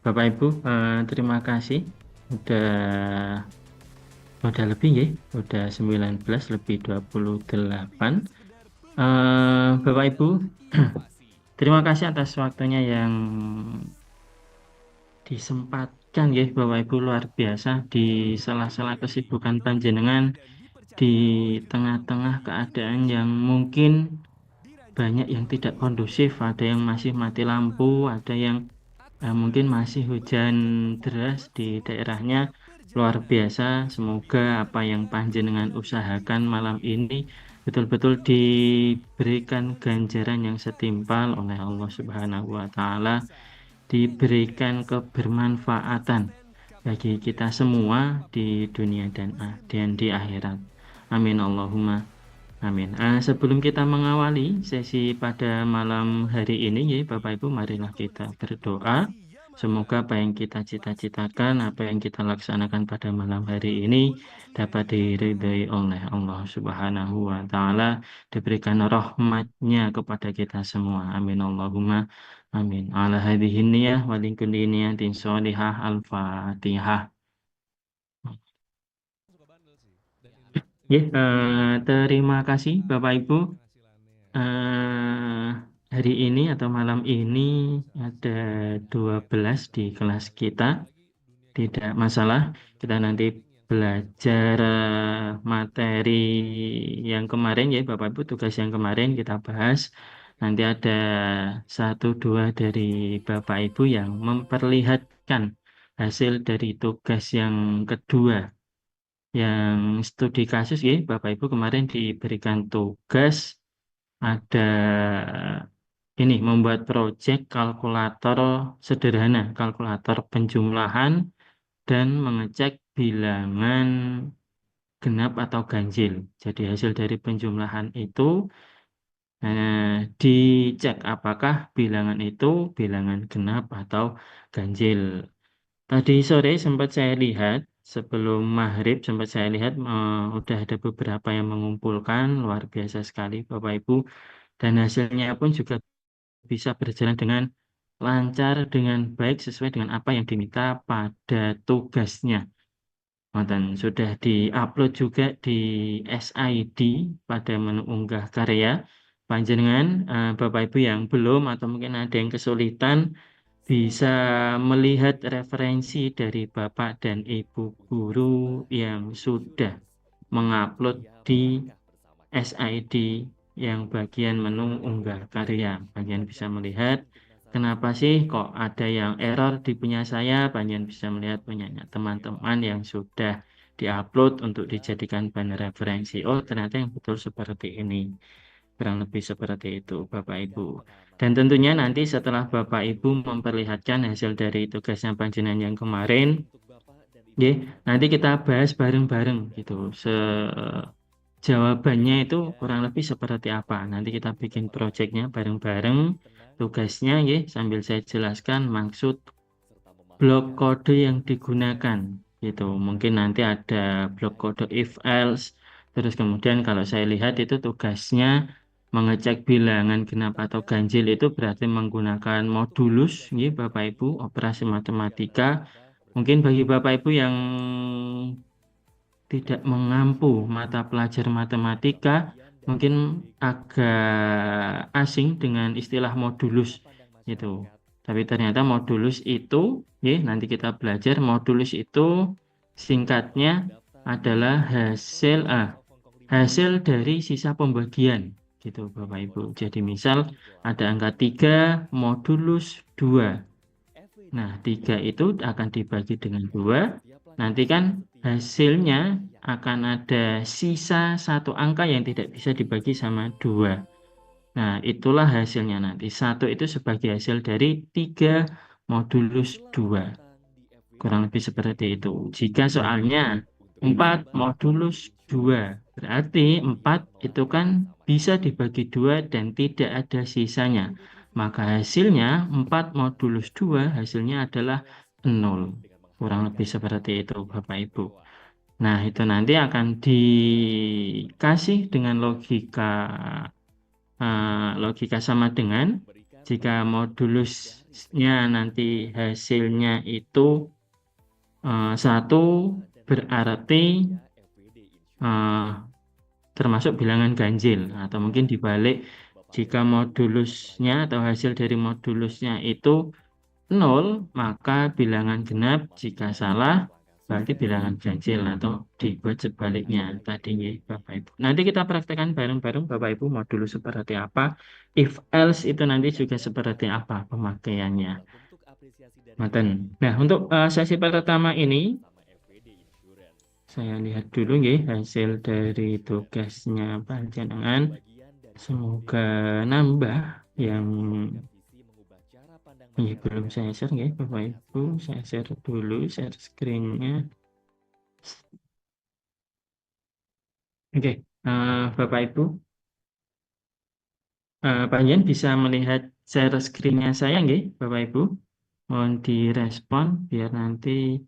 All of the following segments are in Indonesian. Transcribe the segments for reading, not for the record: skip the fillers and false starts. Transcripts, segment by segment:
Bapak Ibu, terima kasih udah lebih ya, udah 19 lebih 28. Bapak Ibu, terima kasih atas waktunya yang disempatkan ya Bapak Ibu, luar biasa di sela-sela kesibukan panjenengan di tengah-tengah keadaan yang mungkin banyak yang tidak kondusif, ada yang masih mati lampu, ada yang mungkin masih hujan deras di daerahnya. Luar biasa, semoga apa yang panjenengan usahakan malam ini betul-betul diberikan ganjaran yang setimpal oleh Allah Subhanahu wa Ta'ala, diberikan kebermanfaatan bagi kita semua di dunia dan di akhirat. Amin Allahumma. Amin. Sebelum kita mengawali sesi pada malam hari ini, ya Bapak Ibu, marilah kita berdoa. Semoga apa yang kita cita-citakan, apa yang kita laksanakan pada malam hari ini dapat diridhai oleh Allah Subhanahu wa Ta'ala, diberikan rahmatnya kepada kita semua. Amin Allahumma. Amin. Ala hadhihi niyah wa likulli niyatin sholihah. Al-Fatihah. Ya, terima kasih Bapak Ibu. eh Hari ini atau malam ini ada 12 di kelas kita. Tidak masalah, kita nanti belajar materi yang kemarin ya Bapak Ibu, tugas yang kemarin kita bahas. Nanti ada satu dua dari Bapak Ibu yang memperlihatkan hasil dari tugas yang kedua. Yang studi kasus ya Bapak Ibu, kemarin diberikan tugas ada ini membuat proyek kalkulator sederhana, kalkulator penjumlahan dan mengecek bilangan genap atau ganjil. Jadi hasil dari penjumlahan itu dicek apakah bilangan itu bilangan genap atau ganjil. Tadi sore sempat saya lihat, sebelum maghrib sempat saya lihat udah ada beberapa yang mengumpulkan, luar biasa sekali Bapak Ibu. Dan hasilnya pun juga bisa berjalan dengan lancar, dengan baik sesuai dengan apa yang diminta pada tugasnya. Dan sudah diupload juga di SID pada menu unggah karya. Panjenengan, Bapak Ibu yang belum atau mungkin ada yang kesulitan, bisa melihat referensi dari Bapak dan Ibu guru yang sudah mengupload di SID yang bagian menu unggah karya. Bagian bisa melihat kenapa sih kok ada yang error di punya saya. Bagian bisa melihat punyanya teman-teman yang sudah diupload untuk dijadikan bahan referensi. Oh, ternyata yang betul seperti ini. Kurang lebih seperti itu, Bapak Ibu. Dan tentunya nanti setelah Bapak Ibu memperlihatkan hasil dari tugasnya panjenengan yang kemarin, ya, nanti kita bahas bareng-bareng gitu. Jawabannya itu kurang lebih seperti apa. Nanti kita bikin proyeknya bareng-bareng, tugasnya ya, sambil saya jelaskan maksud blok kode yang digunakan gitu. Mungkin nanti ada blok kode if else. Terus kemudian kalau saya lihat itu tugasnya mengecek bilangan genap atau ganjil itu berarti menggunakan modulus, ya Bapak Ibu, operasi matematika. Mungkin bagi Bapak Ibu yang tidak mengampu mata pelajar matematika, mungkin agak asing dengan istilah modulus itu. Tapi ternyata modulus itu, ya nanti kita belajar modulus itu singkatnya adalah hasil dari sisa pembagian gitu Bapak Ibu. Jadi misal ada angka 3 modulus 2. Nah, 3 itu akan dibagi dengan 2. Nanti kan hasilnya akan ada sisa satu angka yang tidak bisa dibagi sama 2. Nah, itulah hasilnya nanti. Satu itu sebagai hasil dari 3 modulus 2. Kurang lebih seperti itu. Jika soalnya 4 modulus 2, berarti 4 itu kan bisa dibagi 2 dan tidak ada sisanya. Maka hasilnya 4 modulus 2 hasilnya adalah 0. Kurang lebih seperti itu Bapak Ibu. Nah, itu nanti akan dikasih dengan logika sama dengan. jika modulusnya nanti hasilnya itu satu, berarti eh, termasuk bilangan ganjil, atau mungkin dibalik, jika modulusnya atau hasil dari modulusnya itu nol, maka bilangan genap. Jika salah, berarti bilangan ganjil, atau dibuat sebaliknya tadi ya, Bapak Ibu. Nanti kita praktekkan bareng-bareng Bapak Ibu, modulus seperti apa, if else itu nanti juga seperti apa pemakaiannya. Maten. Nah, untuk sesi pertama ini saya lihat dulu ya hasil dari tugasnya panjenengan. Semoga nambah yang belum saya share ya Bapak Ibu. Saya share dulu, share screen-nya. Oke, Bapak Ibu, panjenengan bisa melihat share screen-nya saya nggih, Bapak Ibu. Mohon direspon biar nanti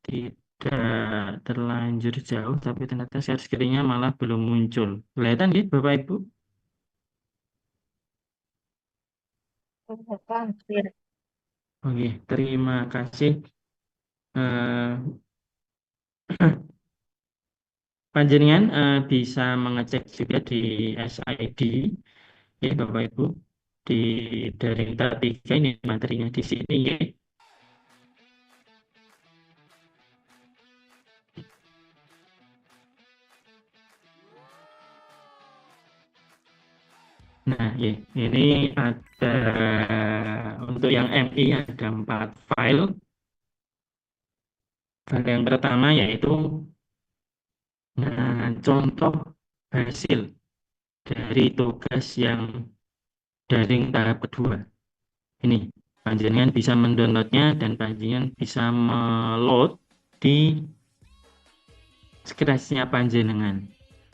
tidak terlanjur jauh, tapi ternyata share screen-nya malah belum muncul. Kelihatan nggih, Bapak Ibu? Oke, terima kasih. Eh, Panjenengan bisa mengecek juga di SID, ya Bapak Ibu, di daring tiga ini materinya di sini ya. Nah, ya, ini ada untuk yang MI ada 4 file. File yang pertama yaitu contoh hasil dari tugas yang daring tahap kedua. Ini panjenengan bisa mendownloadnya dan panjenengan bisa meload di scratch-nya panjenengan.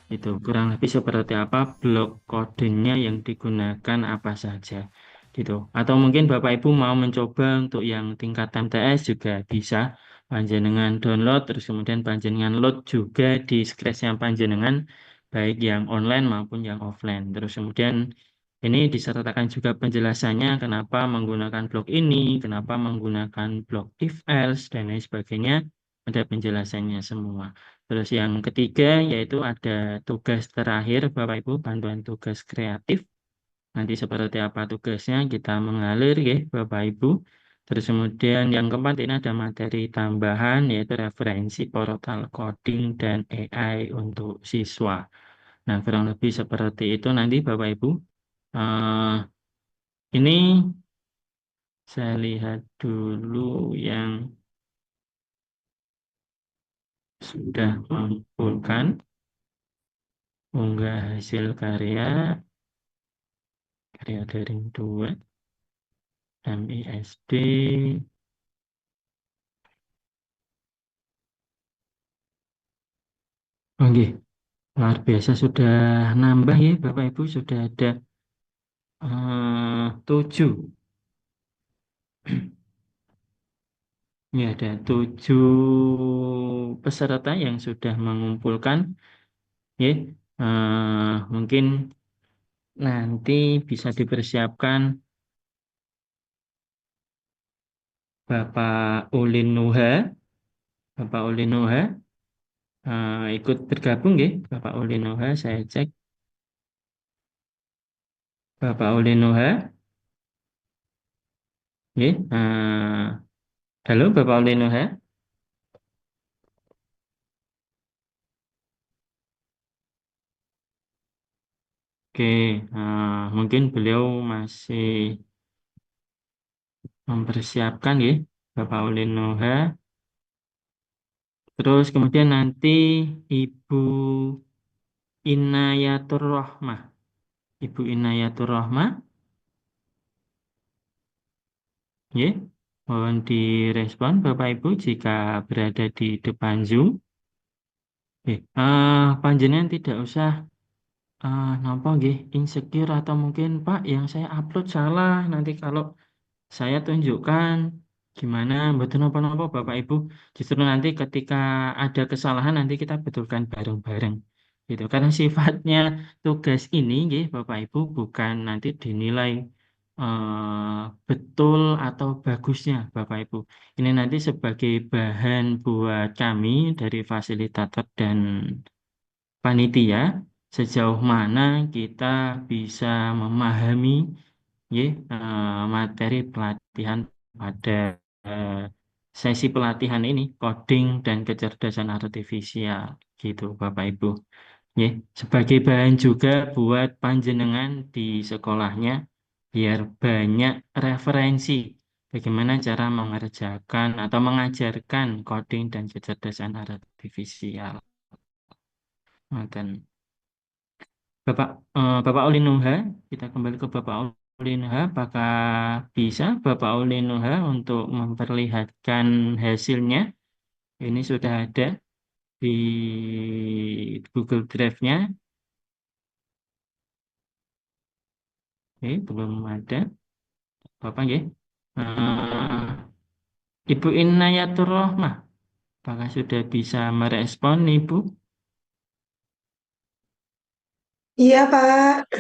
Itu kurang lebih seperti apa, blok kodenya yang digunakan apa saja gitu. Atau mungkin Bapak Ibu mau mencoba untuk yang tingkat MTS juga bisa, panjenengan download terus kemudian panjenengan load juga di scratch yang panjenengan, baik yang online maupun yang offline. Terus kemudian ini disertakan juga penjelasannya kenapa menggunakan blok ini, kenapa menggunakan blok if else dan lain sebagainya, ada penjelasannya semua. Terus yang ketiga yaitu ada tugas terakhir Bapak Ibu, bantuan tugas kreatif. Nanti seperti apa tugasnya kita mengalir ya Bapak Ibu. Terus kemudian yang keempat ini ada materi tambahan yaitu referensi portal coding dan AI untuk siswa. Nah kurang lebih seperti itu nanti Bapak Ibu. Eh, ini saya lihat dulu yang sudah mengumpulkan unggah hasil karya daring 2 MISD. Oke, luar biasa sudah nambah ya Bapak Ibu, sudah ada 7. Ya, ada 7 peserta yang sudah mengumpulkan ya. Mungkin nanti bisa dipersiapkan Bapak Ulin Nuha. Bapak Ulin Nuha ikut bergabung ya Bapak Ulin Nuha, saya cek Bapak Ulin Nuha ya. Halo Bapak Ulin Nuha. Oke, mungkin beliau masih mempersiapkan ya, Bapak Ulin Noha. Terus kemudian nanti Ibu Inayatur Rohmah. Ibu Inayatur Rohmah, ya, mohon direspon Bapak Ibu jika berada di depan Zoom. Panjenengan tidak usah napa nggih insecure atau mungkin Pak yang saya upload salah nanti kalau saya tunjukkan gimana betul napa-napa Bapak Ibu. Justru nanti ketika ada kesalahan nanti kita betulkan bareng-bareng. Gitu. Karena sifatnya tugas ini nggih Bapak Ibu bukan nanti dinilai betul atau bagusnya Bapak Ibu. Ini nanti sebagai bahan buat kami dari fasilitator dan panitia sejauh mana kita bisa memahami ya, materi pelatihan pada eh, sesi pelatihan ini coding dan kecerdasan artifisial gitu Bapak Ibu. Ya, sebagai bahan juga buat panjenengan di sekolahnya biar banyak referensi bagaimana cara mengerjakan atau mengajarkan coding dan kecerdasan artifisial. Ngoten. Bapak Bapak Oli Nuha, kita kembali ke Bapak Oli Nuha. Apakah bisa Bapak Oli Nuha untuk memperlihatkan hasilnya? Ini sudah ada di Google Drive-nya. Oke, belum ada. Bapak ya. Ibu Inayatur Rohmah, apakah sudah bisa merespon Ibu? Iya, Pak.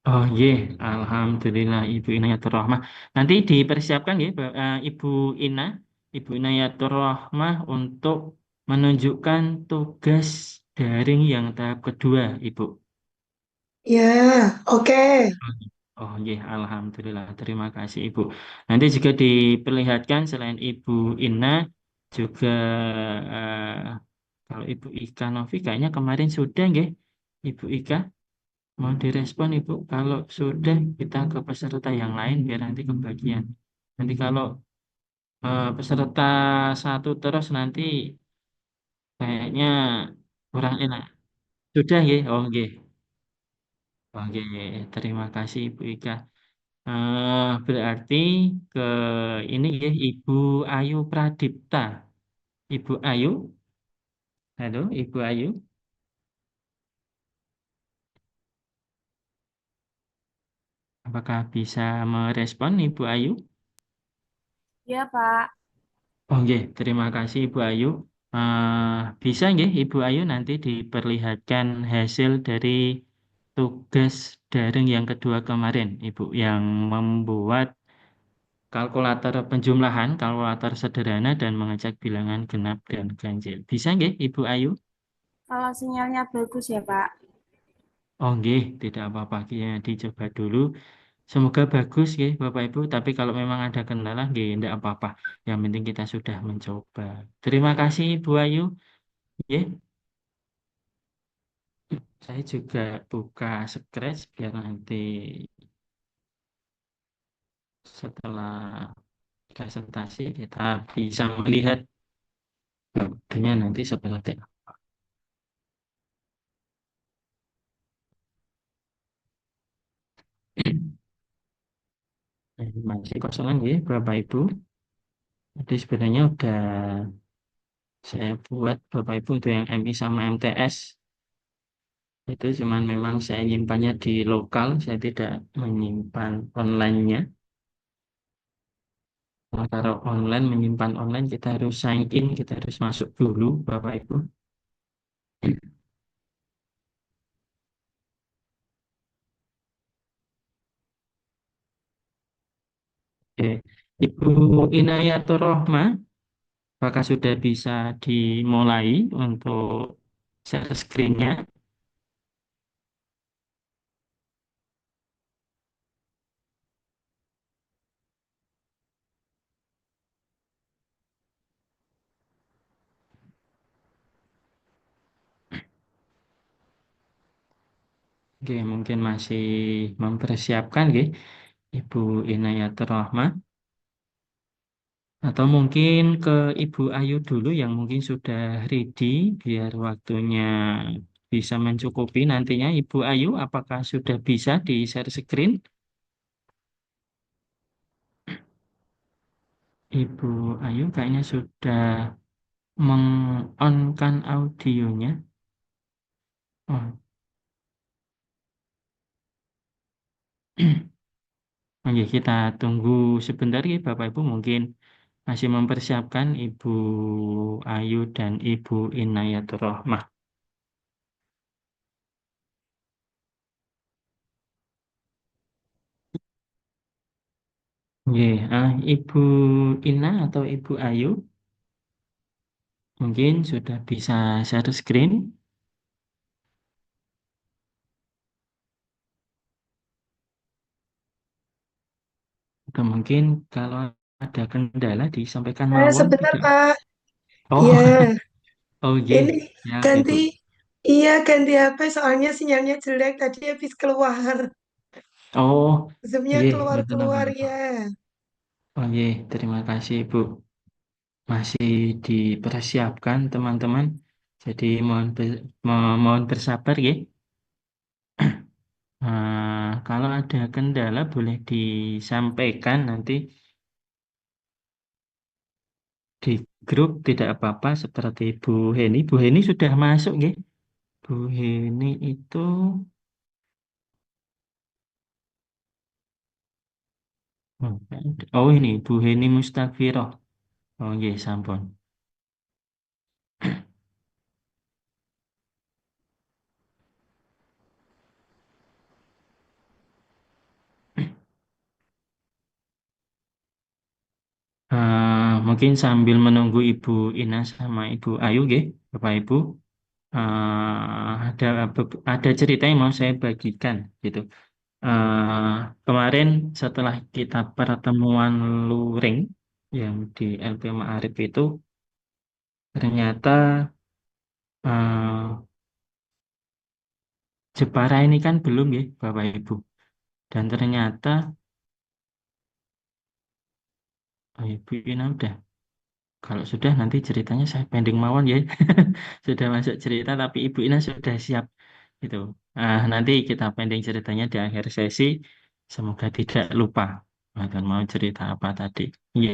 Oh iya, Alhamdulillah Ibu Inayatur Rohmah. Nanti dipersiapkan ya Ibu Ina, Ibu Inayatur Rohmah untuk menunjukkan tugas daring yang tahap kedua, Ibu. Ya, oke. Oh iya, Alhamdulillah. Terima kasih Ibu. Nanti juga diperlihatkan selain Ibu Ina, juga eh, kalau Ibu Ika Novi kayaknya kemarin sudah nggih, Ibu Ika. Mau direspon Ibu, kalau sudah kita ke peserta yang lain biar nanti kebagian. Nanti kalau peserta satu terus nanti kayaknya kurang enak. Sudah ya? Oh nggih. Oh nggih. Terima kasih Ibu Ika. Berarti ke ini ya Ibu Ayu Pradipta. Ibu Ayu, halo Ibu Ayu, apakah bisa merespon Ibu Ayu? Ya, Pak. Oh nggih, terima kasih Ibu Ayu. Bisa nggih Ibu Ayu nanti diperlihatkan hasil dari tugas daring yang kedua kemarin, Ibu, yang membuat kalkulator penjumlahan, kalkulator sederhana dan mengecek bilangan genap dan ganjil. Bisa nggih Ibu Ayu? Kalau sinyalnya bagus ya, Pak. Oh nggih, tidak apa-apa. Ya, dicoba dulu. Semoga bagus ya Bapak Ibu. Tapi kalau memang ada kendala, nggih, tidak apa-apa. Yang penting kita sudah mencoba. Terima kasih Ibu Ayu. Ya. Saya juga buka Scratch biar nanti setelah presentasi kita bisa melihat buktinya nanti seperti apa. Masih kosongan ya Bapak Ibu. Jadi sebenarnya udah saya buat Bapak Ibu untuk yang MI sama MTS. Itu cuman memang saya nyimpannya di lokal, saya tidak menyimpan online-nya. Nah, kalau online, menyimpan online, kita harus sign in, kita harus masuk dulu, Bapak Ibu. Oke. Ibu Inayatur Rohmah, apakah sudah bisa dimulai untuk share screen-nya? Oke, mungkin masih mempersiapkan, oke, Ibu Inayatur Rohmah. Atau mungkin ke Ibu Ayu dulu yang mungkin sudah ready, biar waktunya bisa mencukupi nantinya. Ibu Ayu, apakah sudah bisa di share screen? Ibu Ayu kayaknya sudah meng-on-kan audionya. Oh, oke, kita tunggu sebentar ya Bapak Ibu, mungkin masih mempersiapkan Ibu Ayu dan Ibu Inayatur Rohmah. Ibu Ina atau Ibu Ayu mungkin sudah bisa share screen atau mungkin kalau ada kendala disampaikan mawon Sebentar, tidak. Pak. Oh, Iya, oh ini ya Ibu. ganti, iya ganti HP soalnya sinyalnya jelek tadi habis keluar. Oh, Zoom-nya betul keluar-keluar apa-apa. ya. Oh, terima kasih Ibu. Masih dipersiapkan teman-teman. Jadi mohon bersabar ya. Kalau ada kendala boleh disampaikan nanti di grup tidak apa-apa seperti Bu Heni. Bu Heni sudah masuk ya. Bu Heni itu ini Bu Heni Mustafiroh. Oh sampun. Mungkin sambil menunggu Ibu Ina sama Ibu Ayu ya, Bapak Ibu. Ada cerita yang mau saya bagikan gitu. Eh, Kemarin setelah kita pertemuan luring yang di LP Ma'arif itu ternyata eh, Jepara ini kan belum ya Bapak Ibu. Dan ternyata Ibu Ina udah. Kalau sudah nanti ceritanya saya pending mawon ya. Sudah masuk cerita tapi Ibu Ina sudah siap gitu. Nanti kita pending ceritanya di akhir sesi. Semoga tidak lupa. Dan mau cerita apa tadi. Iya.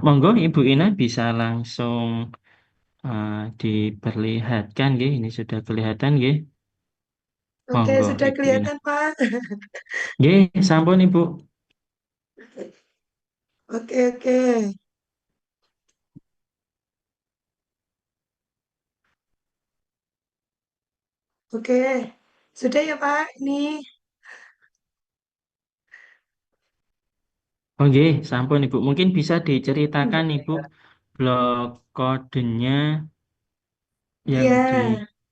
Monggo Ibu Ina bisa langsung diperlihatkan ya. Ini sudah kelihatan ya. Oke, Monggo sudah Ibu Ina. kelihatan, Pak. Ya, sampun Ibu. Oke, oke. Oke. Sudah ya, Pak. Ini. Sampun Ibu. Mungkin bisa diceritakan Ibu blok kodenya yang Iya.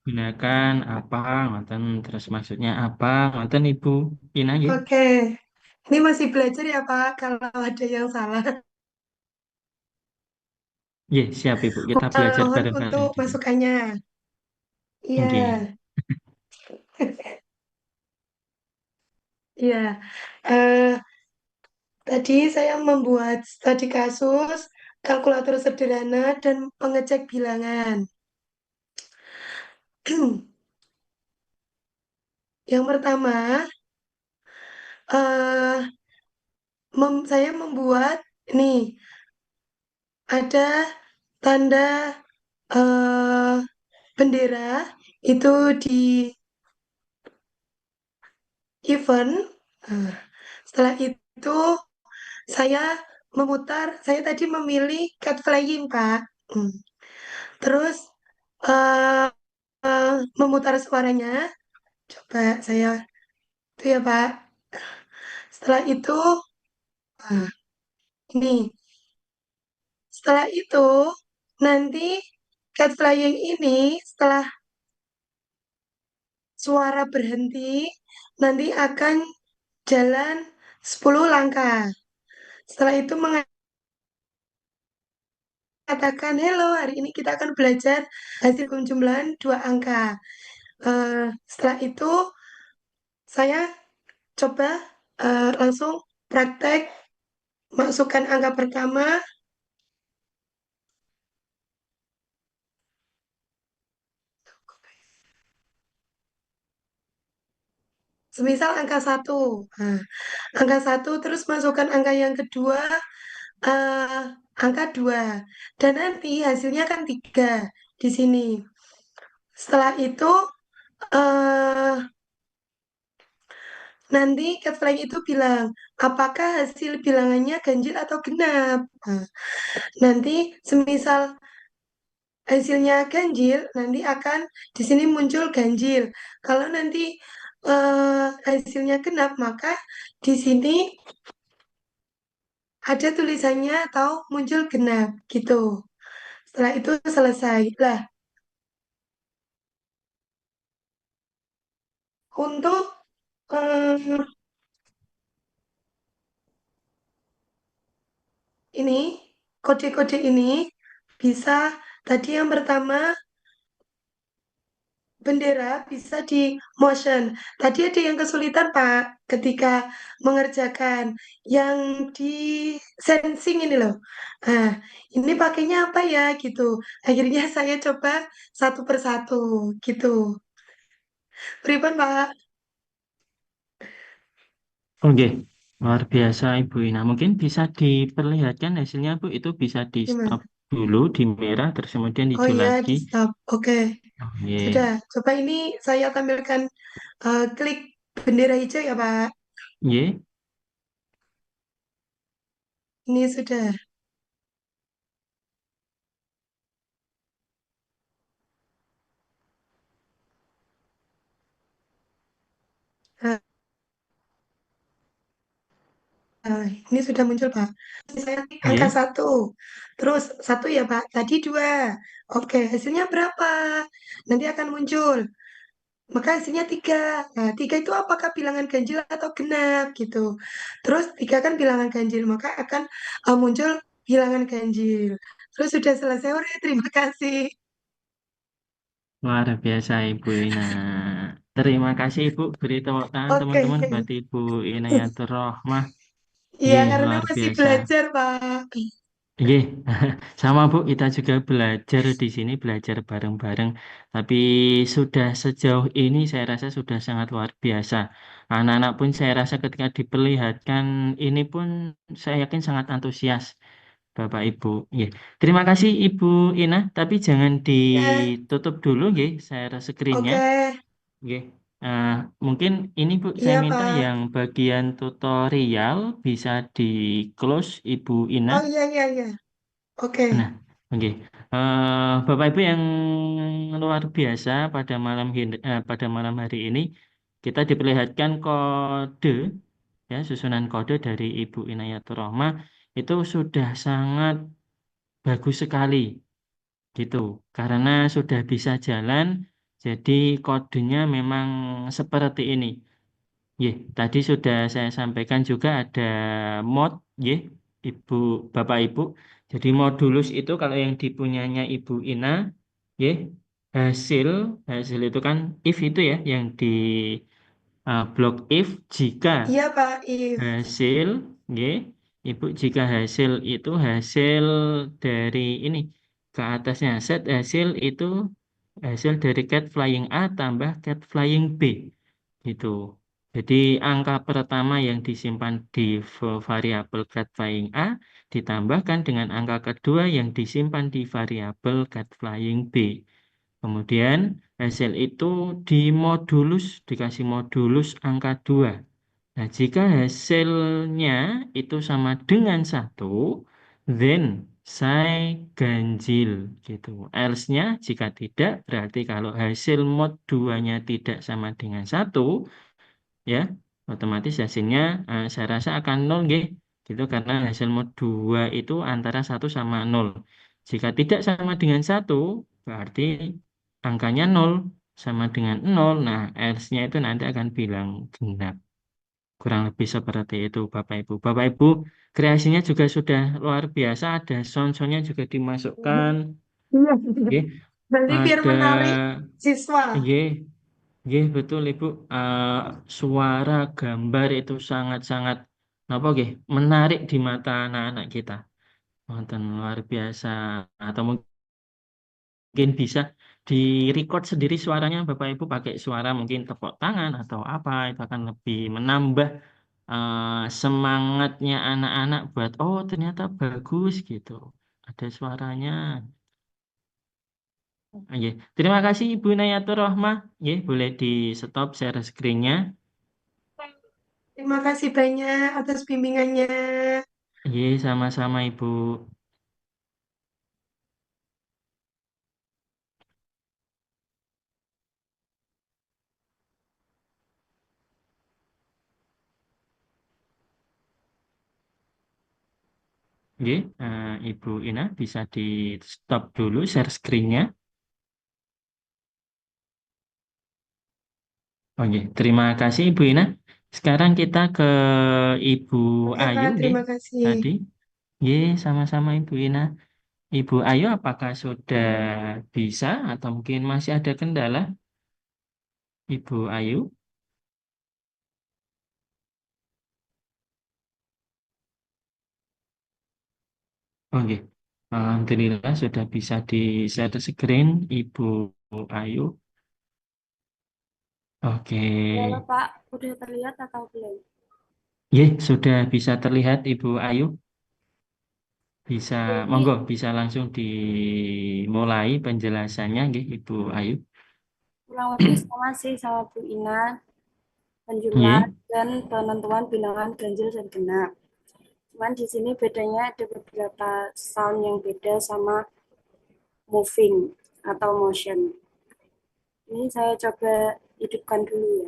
digunakan apa, ngoten terus maksudnya apa, ngoten Ibu Ina ya. Oke. Ini masih belajar ya, Pak. Kalau ada yang salah, Siap Ibu. Kita belajar mohon bareng-bareng untuk di sini. masukannya. Nggih. Iya. Iya. Eh, Tadi saya membuat studi kasus, kalkulator sederhana, dan pengecek bilangan. Yang pertama, eh saya membuat nih ada tanda eh bendera itu di event. Nah, setelah itu saya saya tadi memilih cat flying, Pak. Hmm. Terus eh memutar suaranya. Coba saya itu ya, Pak. Setelah itu, nah, ini. Setelah itu, nanti cat flying ini setelah suara berhenti, nanti akan jalan 10 langkah. Setelah itu mengatakan, hello, hari ini kita akan belajar hasil jumlahan dua angka. Setelah itu, saya coba langsung praktek masukkan angka pertama. Semisal angka satu. Nah, angka satu, terus masukkan angka yang kedua, eh, angka dua. Dan nanti hasilnya kan tiga di sini. Setelah itu, eh, nanti cat flying itu bilang, apakah hasil bilangannya ganjil atau genap. Nah, nanti semisal hasilnya ganjil, nanti akan di sini muncul ganjil. Kalau nanti hasilnya genap, maka di sini ada tulisannya atau muncul genap gitu. Setelah itu selesai. Lah, untuk eh, ini kode-kode ini bisa tadi yang pertama bendera bisa di motion. Tadi ada yang kesulitan Pak ketika mengerjakan yang di sensing ini loh. Nah, ini pakainya apa ya gitu. Akhirnya saya coba satu persatu gitu. Pripun Pak? Oke, luar biasa Ibu Ina. Mungkin bisa diperlihatkan hasilnya Bu, itu bisa di stop Gimana? dulu di merah, terus kemudian Oh hijau iya, lagi. di stop. Oke, sudah. Oke, Coba ini saya tampilkan klik bendera hijau ya Pak. ye. Ini sudah. Nah, ini sudah muncul, Pak. Saya klik angka Ye. satu. Terus satu ya, Pak. Tadi dua. Oke, hasilnya berapa? Nanti akan muncul. Maka hasilnya tiga. Nah, tiga itu apakah bilangan ganjil atau genap gitu. Terus tiga kan bilangan ganjil, maka akan muncul bilangan ganjil. Terus sudah selesai. Ore, terima kasih. Luar biasa Ibu Ina. Terima kasih Ibu. Beri tepuk tangan Oke. teman-teman buat Ibu Inayatur Rohmah. Iya, Ye, karena luar masih biasa. belajar, Pak. Ye, sama Bu, kita juga belajar di sini, belajar bareng-bareng. Tapi sudah sejauh ini saya rasa sudah sangat luar biasa. Anak-anak pun saya rasa ketika diperlihatkan ini pun saya yakin sangat antusias. Bapak Ibu. Nggih. Terima kasih Ibu Ina, tapi jangan Ya, ditutup dulu nggih share screen-nya. oke. Nggih. Nah, mungkin ini Bu saya Iya, minta Pak. yang bagian tutorial bisa di close Ibu Ina. Oh, iya, iya, iya. Oke. Nah, oke. Bapak Ibu yang luar biasa pada malam hari ini kita diperlihatkan kode ya susunan kode dari Ibu Inayatur Rohmah itu sudah sangat bagus sekali gitu karena sudah bisa jalan jadi kodenya memang seperti ini. Tadi sudah saya sampaikan juga ada mod, Ibu, Bapak Ibu. Jadi modulus itu kalau yang dipunyanya Ibu Ina, ye, hasil hasil itu kan if itu ya yang di blok if jika Iya, Pak. If. hasil, ye, Ibu jika hasil itu hasil dari ini ke atasnya set hasil itu hasil dari cat flying A tambah cat flying B gitu. Jadi angka pertama yang disimpan di variabel cat flying A ditambahkan dengan angka kedua yang disimpan di variabel cat flying B. Kemudian hasil itu dimodulus, dikasih modulus angka 2. Nah, jika hasilnya itu sama dengan satu, then saya ganjil gitu. Else-nya jika tidak, berarti kalau hasil mod 2-nya tidak sama dengan satu, ya otomatis hasilnya saya rasa akan nol nggih. Gitu karena hasil mod 2 itu antara satu sama nol. Jika tidak sama dengan satu, berarti angkanya nol sama dengan nol. Nah, else-nya itu nanti akan bilang genap. Kurang lebih seperti itu Bapak Ibu. Bapak Ibu, kreasinya juga sudah luar biasa. Ada sound-soundnya juga dimasukkan. Iya. Nggih. Nanti biar Ada, menarik siswa. nggih, nggih, betul Ibu. Suara, gambar itu sangat-sangat, apa nggih, menarik di mata anak-anak kita. Wonten luar biasa. Atau mungkin bisa di record sendiri suaranya Bapak Ibu pakai suara mungkin tepuk tangan atau apa itu akan lebih menambah semangatnya anak-anak buat oh ternyata bagus gitu ada suaranya. Oke. Terima kasih Ibu Nayatur Rohmah. Boleh di stop share screen-nya. Terima kasih banyak atas bimbingannya. Sama-sama Ibu. Nggih, Ibu Ina bisa di stop dulu share screen-nya. Oke, terima kasih Ibu Ina. Sekarang kita ke Ibu Oke, Ayu, Kak, nggih. terima kasih. Tadi, nggih, sama-sama Ibu Ina. Ibu Ayu, apakah sudah bisa atau mungkin masih ada kendala, Ibu Ayu? Oke, Alhamdulillah sudah bisa di share screen, Ibu Ayu. Oke, Halo Pak, udah terlihat atau belum? ye, sudah bisa terlihat Ibu Ayu. Bisa, Jadi monggo, bisa langsung dimulai penjelasannya, nggih, Ibu Ayu. kurang lebih sama sih sama Bu Ina, penjumlah Nggih, dan penentuan bilangan ganjil dan genap. Cuman di sini bedanya ada beberapa sound yang beda sama moving atau motion. Ini saya coba hidupkan dulu ya.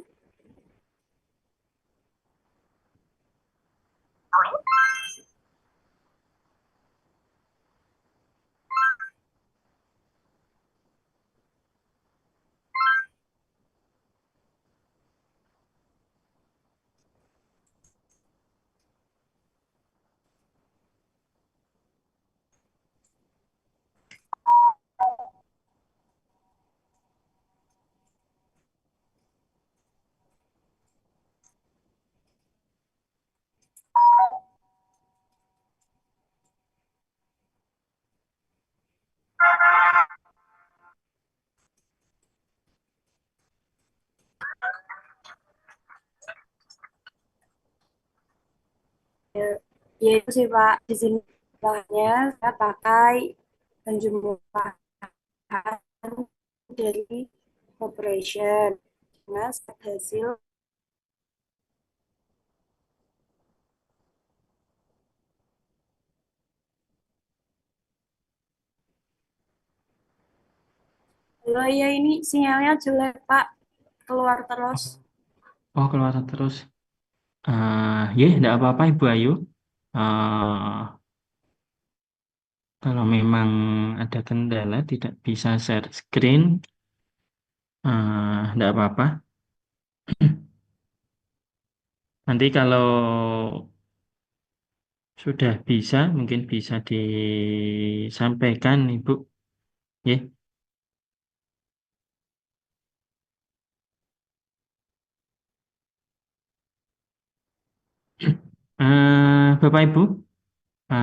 Ya itu sih Pak, di sini bahannya saya pakai penjumlahan dari operation. Nah, hasil halo ya ini sinyalnya jelek Pak, keluar terus. oh keluar terus. Ya, tidak apa-apa Ibu Ayu. Eh, Kalau memang ada kendala tidak bisa share screen, tidak apa-apa. Nanti kalau sudah bisa, mungkin bisa disampaikan Ibu. Ya. Bapak Ibu,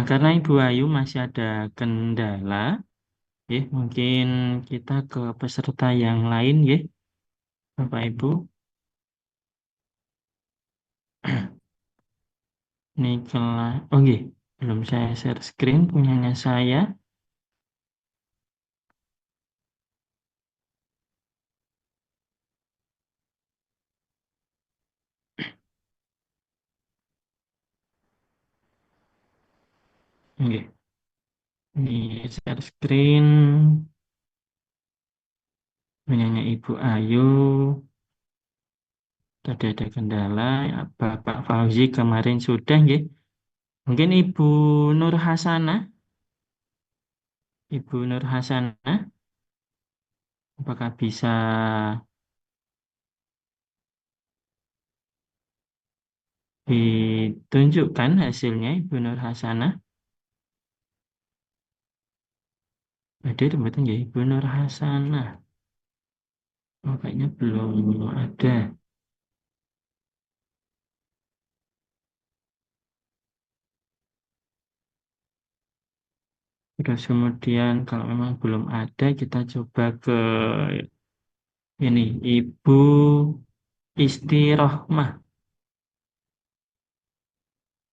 karena Ibu Ayu masih ada kendala, ya, mungkin kita ke peserta yang lain, ya, Bapak Ibu. Ini kelas, oh iya, belum saya share screen punyanya saya. Oke, ini share screen punyanya Ibu Ayu. Tadi ada kendala, ya, Bapak Fauzi kemarin sudah, ya. Mungkin Nur Hasanah, Ibu Nur Hasanah, apakah bisa ditunjukkan hasilnya, Ibu Nur Hasanah? Ada tembakan ya, Ibu Nur Hasanah. Oh, kayaknya belum ada. Terus kemudian kalau memang belum ada, kita coba ke ini, Ibu Istirohmah.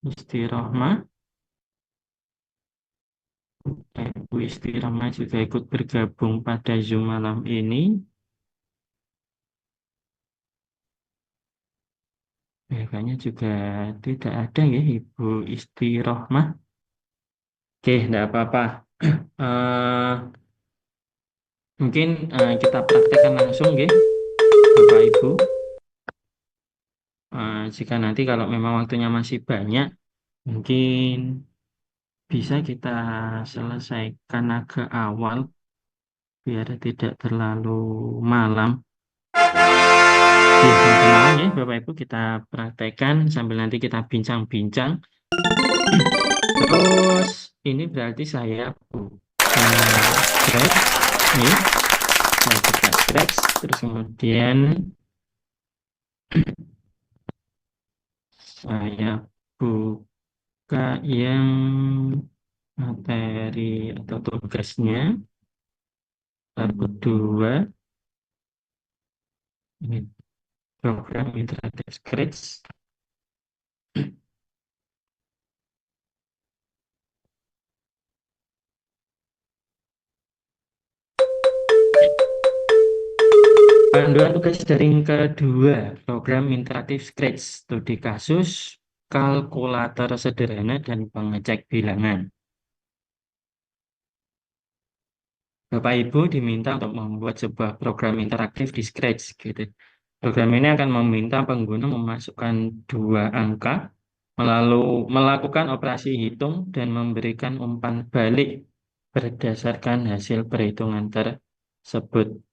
Istirohmah. Ibu Istirohmah juga ikut bergabung pada Zoom malam ini. Ya, kayaknya juga tidak ada ya, Ibu Istirohmah. Oke, tidak apa-apa. Eh, Mungkin kita praktekkan langsung ya, Bapak Ibu. Jika nanti kalau memang waktunya masih banyak, mungkin bisa kita selesaikan agak awal biar tidak terlalu malam. Oke, kenalan ya Bapak Ibu, kita praktekkan sambil nanti kita bincang-bincang. Terus ini berarti saya buka scratch nih, saya buka scratch, terus kemudian saya buka yang materi atau tugasnya, tab kedua, ini program interaktif scratch. Panduan tugas daring kedua, program interaktif Scratch, studi kasus, kalkulator sederhana, dan pengecek bilangan. Bapak Ibu diminta untuk membuat sebuah program interaktif di Scratch, gitu. Program ini akan meminta pengguna memasukkan dua angka, lalu melakukan operasi hitung dan memberikan umpan balik berdasarkan hasil perhitungan tersebut.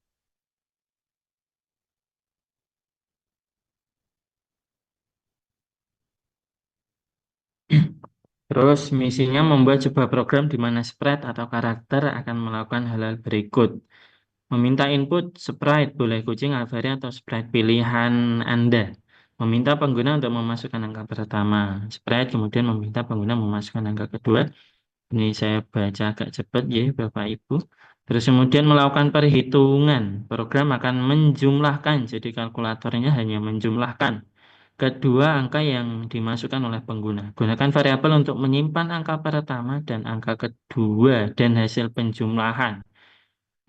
Terus misinya membuat sebuah program di mana sprite atau karakter akan melakukan hal-hal berikut. Meminta input sprite, boleh kucing, alvari, atau sprite pilihan Anda. Meminta pengguna untuk memasukkan angka pertama sprite, kemudian meminta pengguna memasukkan angka kedua. Ini saya baca agak cepat ya Bapak Ibu. Terus kemudian melakukan perhitungan. Program akan menjumlahkan, jadi kalkulatornya hanya menjumlahkan kedua angka yang dimasukkan oleh pengguna. Gunakan variabel untuk menyimpan angka pertama dan angka kedua dan hasil penjumlahan.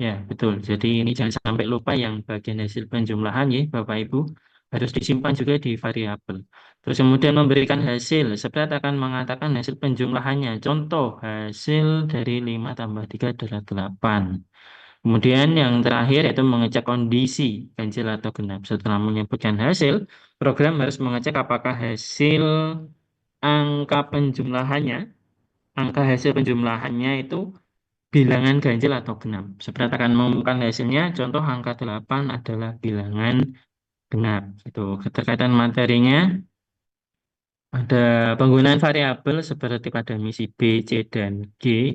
Ya, betul. Jadi ini jangan sampai lupa yang bagian hasil penjumlahan ya, Bapak Ibu. Harus disimpan juga di variabel. Terus kemudian memberikan hasil. Sprite akan mengatakan hasil penjumlahannya. Contoh, hasil dari 5 tambah 3 adalah 8. Kemudian yang terakhir yaitu mengecek kondisi ganjil atau genap. Setelah menyebutkan hasil, program harus mengecek apakah hasil angka penjumlahannya, angka hasil penjumlahannya itu bilangan ganjil atau genap. Seperti akan mengumumkan hasilnya, contoh angka 8 adalah bilangan genap. Itu keterkaitan materinya ada penggunaan variabel seperti pada misi B, C, dan G.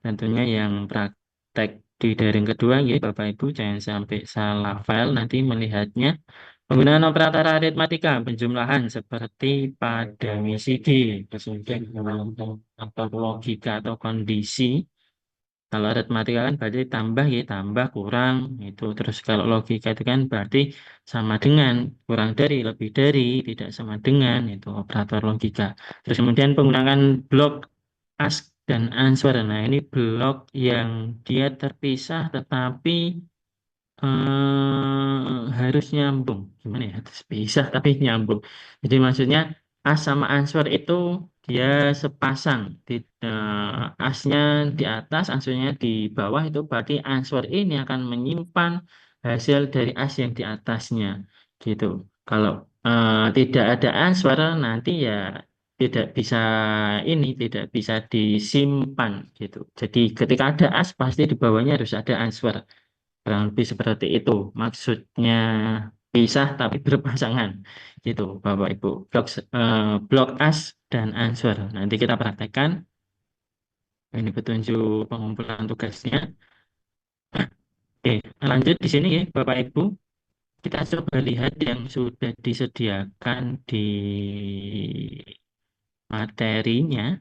Tentunya yang praktek di daring kedua, ya Bapak Ibu, jangan sampai salah file nanti melihatnya. Penggunaan operator aritmatika, penjumlahan seperti pada misi G. Kemudian atau logika atau kondisi. Kalau aritmatika kan berarti tambah ya, tambah kurang itu. Terus kalau logika itu kan berarti sama dengan, kurang dari, lebih dari, tidak sama dengan itu operator logika. Terus kemudian penggunaan blok ask dan answer. Nah, ini blok yang dia terpisah tetapi harus nyambung. Gimana ya? Harus pisah tapi nyambung. Jadi maksudnya as sama answer itu dia sepasang. Asnya di atas, answernya di bawah, itu berarti answer ini akan menyimpan hasil dari as yang di atasnya. Gitu. Kalau tidak ada answer nanti ya tidak bisa ini, tidak bisa disimpan gitu. Jadi ketika ada as pasti di bawahnya harus ada answer. Kurang lebih seperti itu. Maksudnya pisah tapi berpasangan. Gitu, Bapak Ibu. Blok as dan answer. Nanti kita praktekkan. Ini petunjuk pengumpulan tugasnya. Oke, lanjut di sini ya, Bapak Ibu. Kita coba lihat yang sudah disediakan di materinya.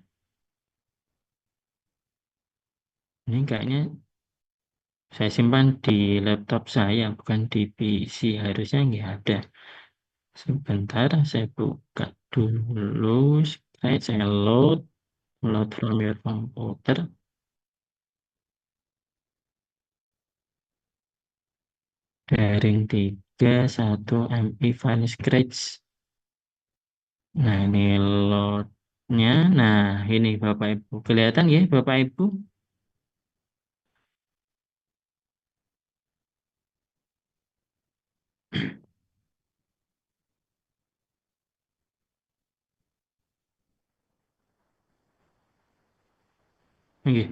Ini kayaknya saya simpan di laptop saya, bukan di PC. Harusnya nggak ada. Sebentar, saya buka dulu. Saya load from your computer. Daring 31 MB file scratch. Nah, ini loadnya. Nah, ini Bapak Ibu. Kelihatan ya, Bapak Ibu? Oke.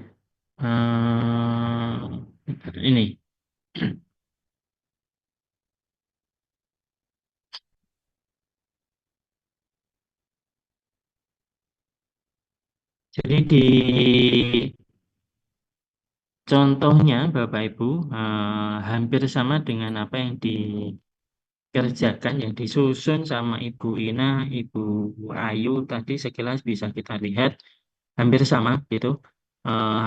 Ini. Jadi di contohnya Bapak Ibu hampir sama dengan apa yang dikerjakan, yang disusun sama Ibu Ina, Ibu Ayu tadi sekilas bisa kita lihat hampir sama gitu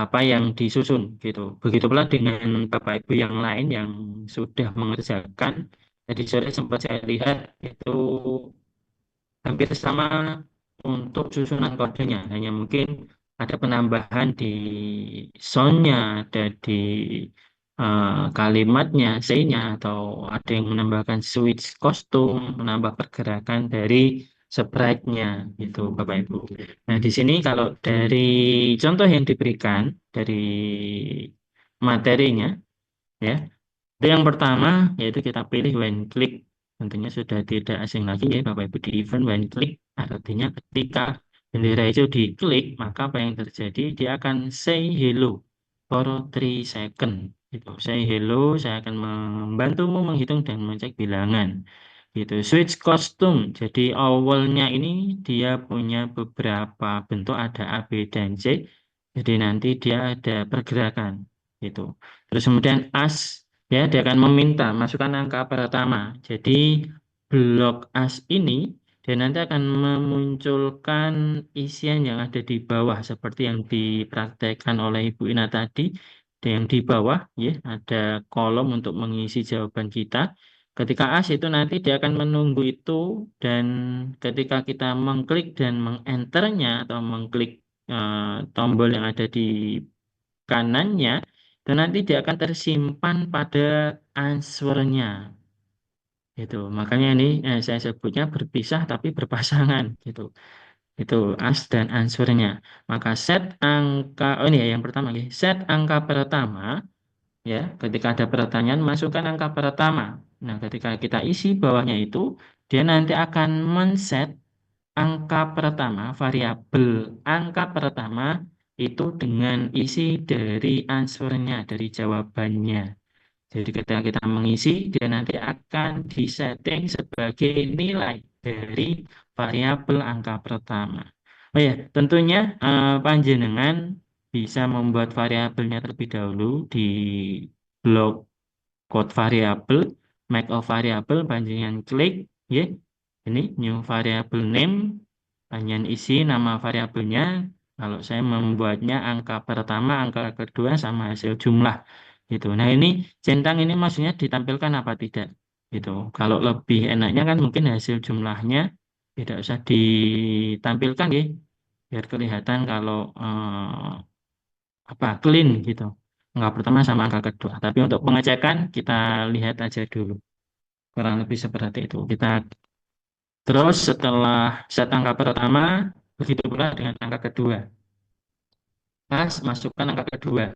apa yang disusun gitu. Begitu pula dengan Bapak Ibu yang lain yang sudah mengerjakan. Tadi sore sempat saya lihat itu hampir sama untuk susunan kodenya, hanya mungkin ada penambahan di soundnya, ada di kalimatnya, C-nya, atau ada yang menambahkan switch kostum, menambah pergerakan dari sprite-nya, gitu, Bapak Ibu. Nah, di sini kalau dari contoh yang diberikan dari materinya, ya, itu yang pertama yaitu kita pilih when click. Tentunya sudah tidak asing lagi ya Bapak Ibu di event when click. Artinya ketika bendera itu diklik maka apa yang terjadi? Dia akan say hello for 3 second. Gitu. Say hello, saya akan membantumu menghitung dan mengecek bilangan. Gitu. Switch costume. Jadi awalnya ini dia punya beberapa bentuk ada A, B, dan C. Jadi nanti dia ada pergerakan. Gitu. Terus kemudian as. Ya, dia akan meminta masukkan angka pertama. Jadi blok as ini dia nanti akan memunculkan isian yang ada di bawah seperti yang dipraktekkan oleh Ibu Ina tadi. Dan yang di bawah ya ada kolom untuk mengisi jawaban kita. Ketika as itu nanti dia akan menunggu itu dan ketika kita mengklik dan mengenternya atau mengklik tombol yang ada di kanannya dan nanti dia akan tersimpan pada answernya gitu. Makanya ini saya sebutnya berpisah tapi berpasangan gitu. Itu as dan answernya. Maka set angka ini ya yang pertama ya. Set angka pertama ya, ketika ada pertanyaan masukkan angka pertama. Nah, ketika kita isi bawahnya itu dia nanti akan men-set angka pertama, variabel angka pertama itu dengan isi dari answernya, dari jawabannya. Jadi ketika kita mengisi, dia nanti akan disetting sebagai nilai dari variabel angka pertama. Oh ya, tentunya panjenengan bisa membuat variabelnya terlebih dahulu di blok code variabel, make a variable, panjenengan klik, ya, ini new variable name, panjenengan isi nama variabelnya. Kalau saya membuatnya angka pertama, angka kedua, sama hasil jumlah gitu. Nah ini centang ini maksudnya ditampilkan apa tidak gitu. Kalau lebih enaknya kan mungkin hasil jumlahnya tidak usah ditampilkan ya, biar kelihatan kalau apa clean gitu. Angka pertama sama angka kedua. Tapi untuk pengecekan kita lihat aja dulu. Kurang lebih seperti itu. Kita terus setelah set angka pertama, begitu pula dengan angka kedua. Pas masukkan angka kedua.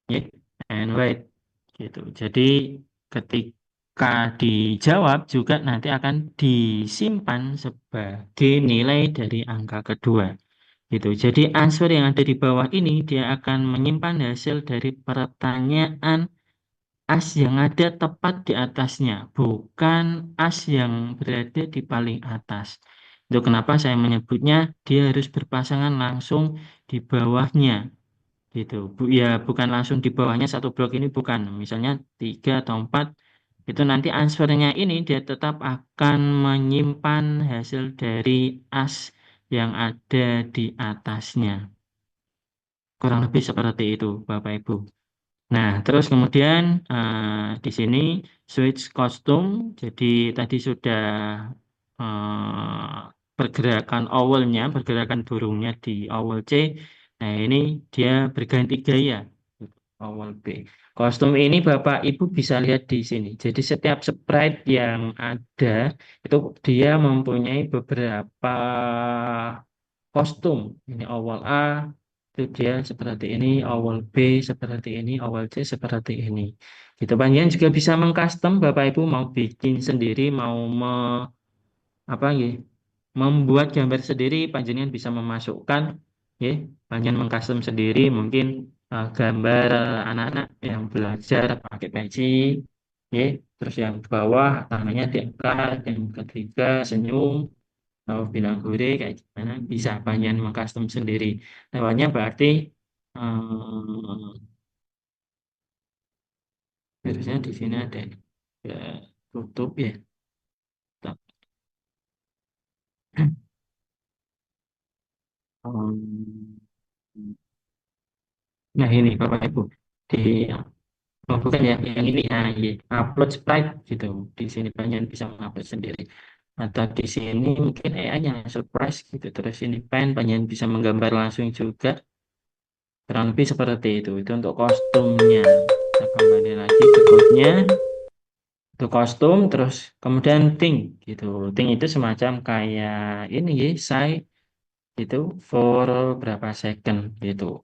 Ya, and wait. Gitu. Jadi ketika dijawab juga nanti akan disimpan sebagai nilai dari angka kedua. Gitu. Jadi answer yang ada di bawah ini dia akan menyimpan hasil dari pertanyaan as yang ada tepat di atasnya, bukan as yang berada di paling atas. Itu kenapa saya menyebutnya dia harus berpasangan langsung di bawahnya gitu. Ya bukan langsung di bawahnya satu blok ini bukan. Misalnya 3 atau 4 itu nanti answernya ini dia tetap akan menyimpan hasil dari as yang ada di atasnya. Kurang lebih seperti itu, Bapak Ibu. Nah, terus kemudian di sini switch kostum. Jadi tadi sudah pergerakan awalnya, pergerakan burungnya di awal C. Nah, ini dia berganti gaya awal B. Kostum ini Bapak Ibu bisa lihat di sini. Jadi setiap sprite yang ada itu dia mempunyai beberapa kostum. Ini awal A, itu dia seperti ini, awal B seperti ini, awal C seperti ini. Gitu. Panjenengan juga bisa mengcustom Bapak Ibu mau bikin sendiri, mau apa ya, membuat gambar sendiri, panjenengan bisa memasukkan. ya, panjen mengcustom sendiri mungkin gambar anak-anak yang belajar pakai peci, ya, terus yang di bawah tangannya diangkat, yang ketiga senyum, atau bilang hore kayak gimana bisa panjen mengcustom sendiri. Lewatnya berarti harusnya di sini ada ya, tutup ya. Um, Nah ini Bapak Ibu di oh, bukan ya yang ini iya. Upload sprite gitu di sini banyak bisa mengupload sendiri atau di sini mungkin AI-nya surprise gitu terus ini pen banyak bisa menggambar langsung juga kurang lebih seperti itu untuk kostumnya kita kembali lagi ke code-nya untuk kostum terus kemudian thing gitu thing itu semacam kayak ini ya saya itu for berapa second gitu.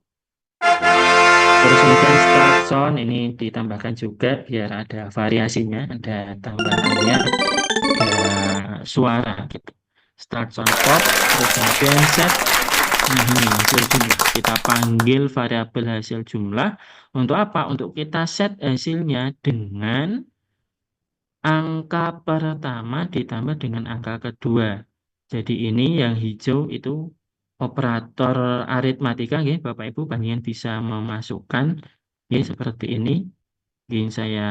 Terus kemudian start sound ini ditambahkan juga biar ada variasinya, ada tambahannya, ada suara gitu. Start sound pop, terus kemudian set. Nah ini hasil jumlah. Kita panggil variabel hasil jumlah. Untuk apa? Untuk kita set hasilnya dengan angka pertama ditambah dengan angka kedua. Jadi ini yang hijau itu operator aritmatika, ya, Bapak Ibu, panjenengan bisa memasukkan ya seperti ini. Mungkin saya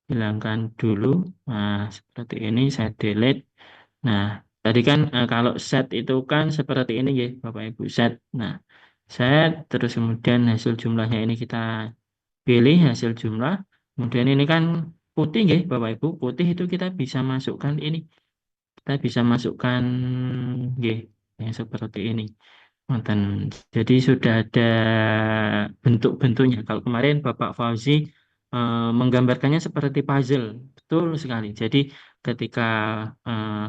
hilangkan dulu. Nah, seperti ini saya delete. Nah, tadi kan kalau set itu kan seperti ini ya, Bapak Ibu set. Nah, set terus kemudian hasil jumlahnya ini kita pilih hasil jumlah. Kemudian ini kan putih ya, Bapak Ibu. Putih itu kita bisa masukkan ini. Kita bisa masukkan ya yang seperti ini. Wonten. Jadi sudah ada bentuk-bentuknya. Kalau kemarin Bapak Fauzi menggambarkannya seperti puzzle, betul sekali. Jadi ketika eh,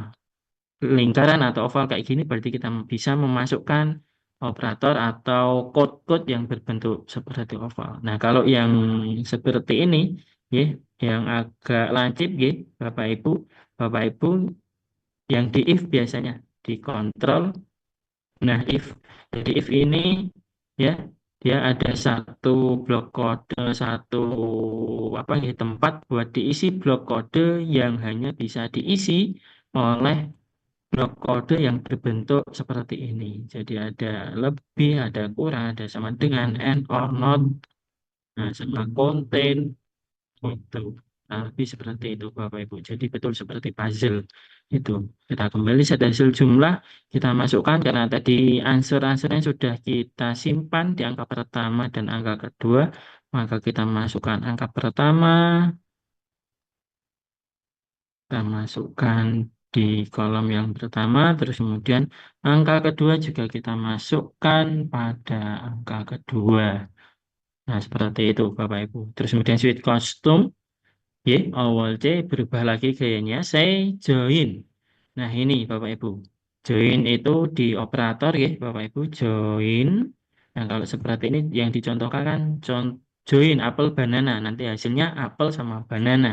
lingkaran atau oval kayak gini, berarti kita bisa memasukkan operator atau code-code yang berbentuk seperti oval. Nah, kalau yang seperti ini, ya, yang agak lancip, ya, Bapak Ibu, yang di if biasanya dikontrol. Nah, if jadi if ini ya dia ada satu blok kode, satu apa ya tempat buat diisi blok kode yang hanya bisa diisi oleh blok kode yang berbentuk seperti ini. Jadi ada lebih, ada kurang, ada sama dengan and or not, nah, sama contain itu. Nah, lebih seperti itu Bapak Ibu. Jadi betul seperti puzzle itu. Kita kembali set hasil jumlah, kita masukkan karena tadi answer-answernya sudah kita simpan di angka pertama dan angka kedua, maka kita masukkan angka pertama, kita masukkan di kolom yang pertama, terus kemudian angka kedua juga kita masukkan pada angka kedua. Nah, seperti itu Bapak Ibu. Terus kemudian switch kostum. Y, awal C berubah lagi gayanya, saya join. Nah ini Bapak Ibu, join itu di operator ya Bapak Ibu, join. Nah kalau seperti ini yang dicontohkan kan join apel banana, nanti hasilnya apel sama banana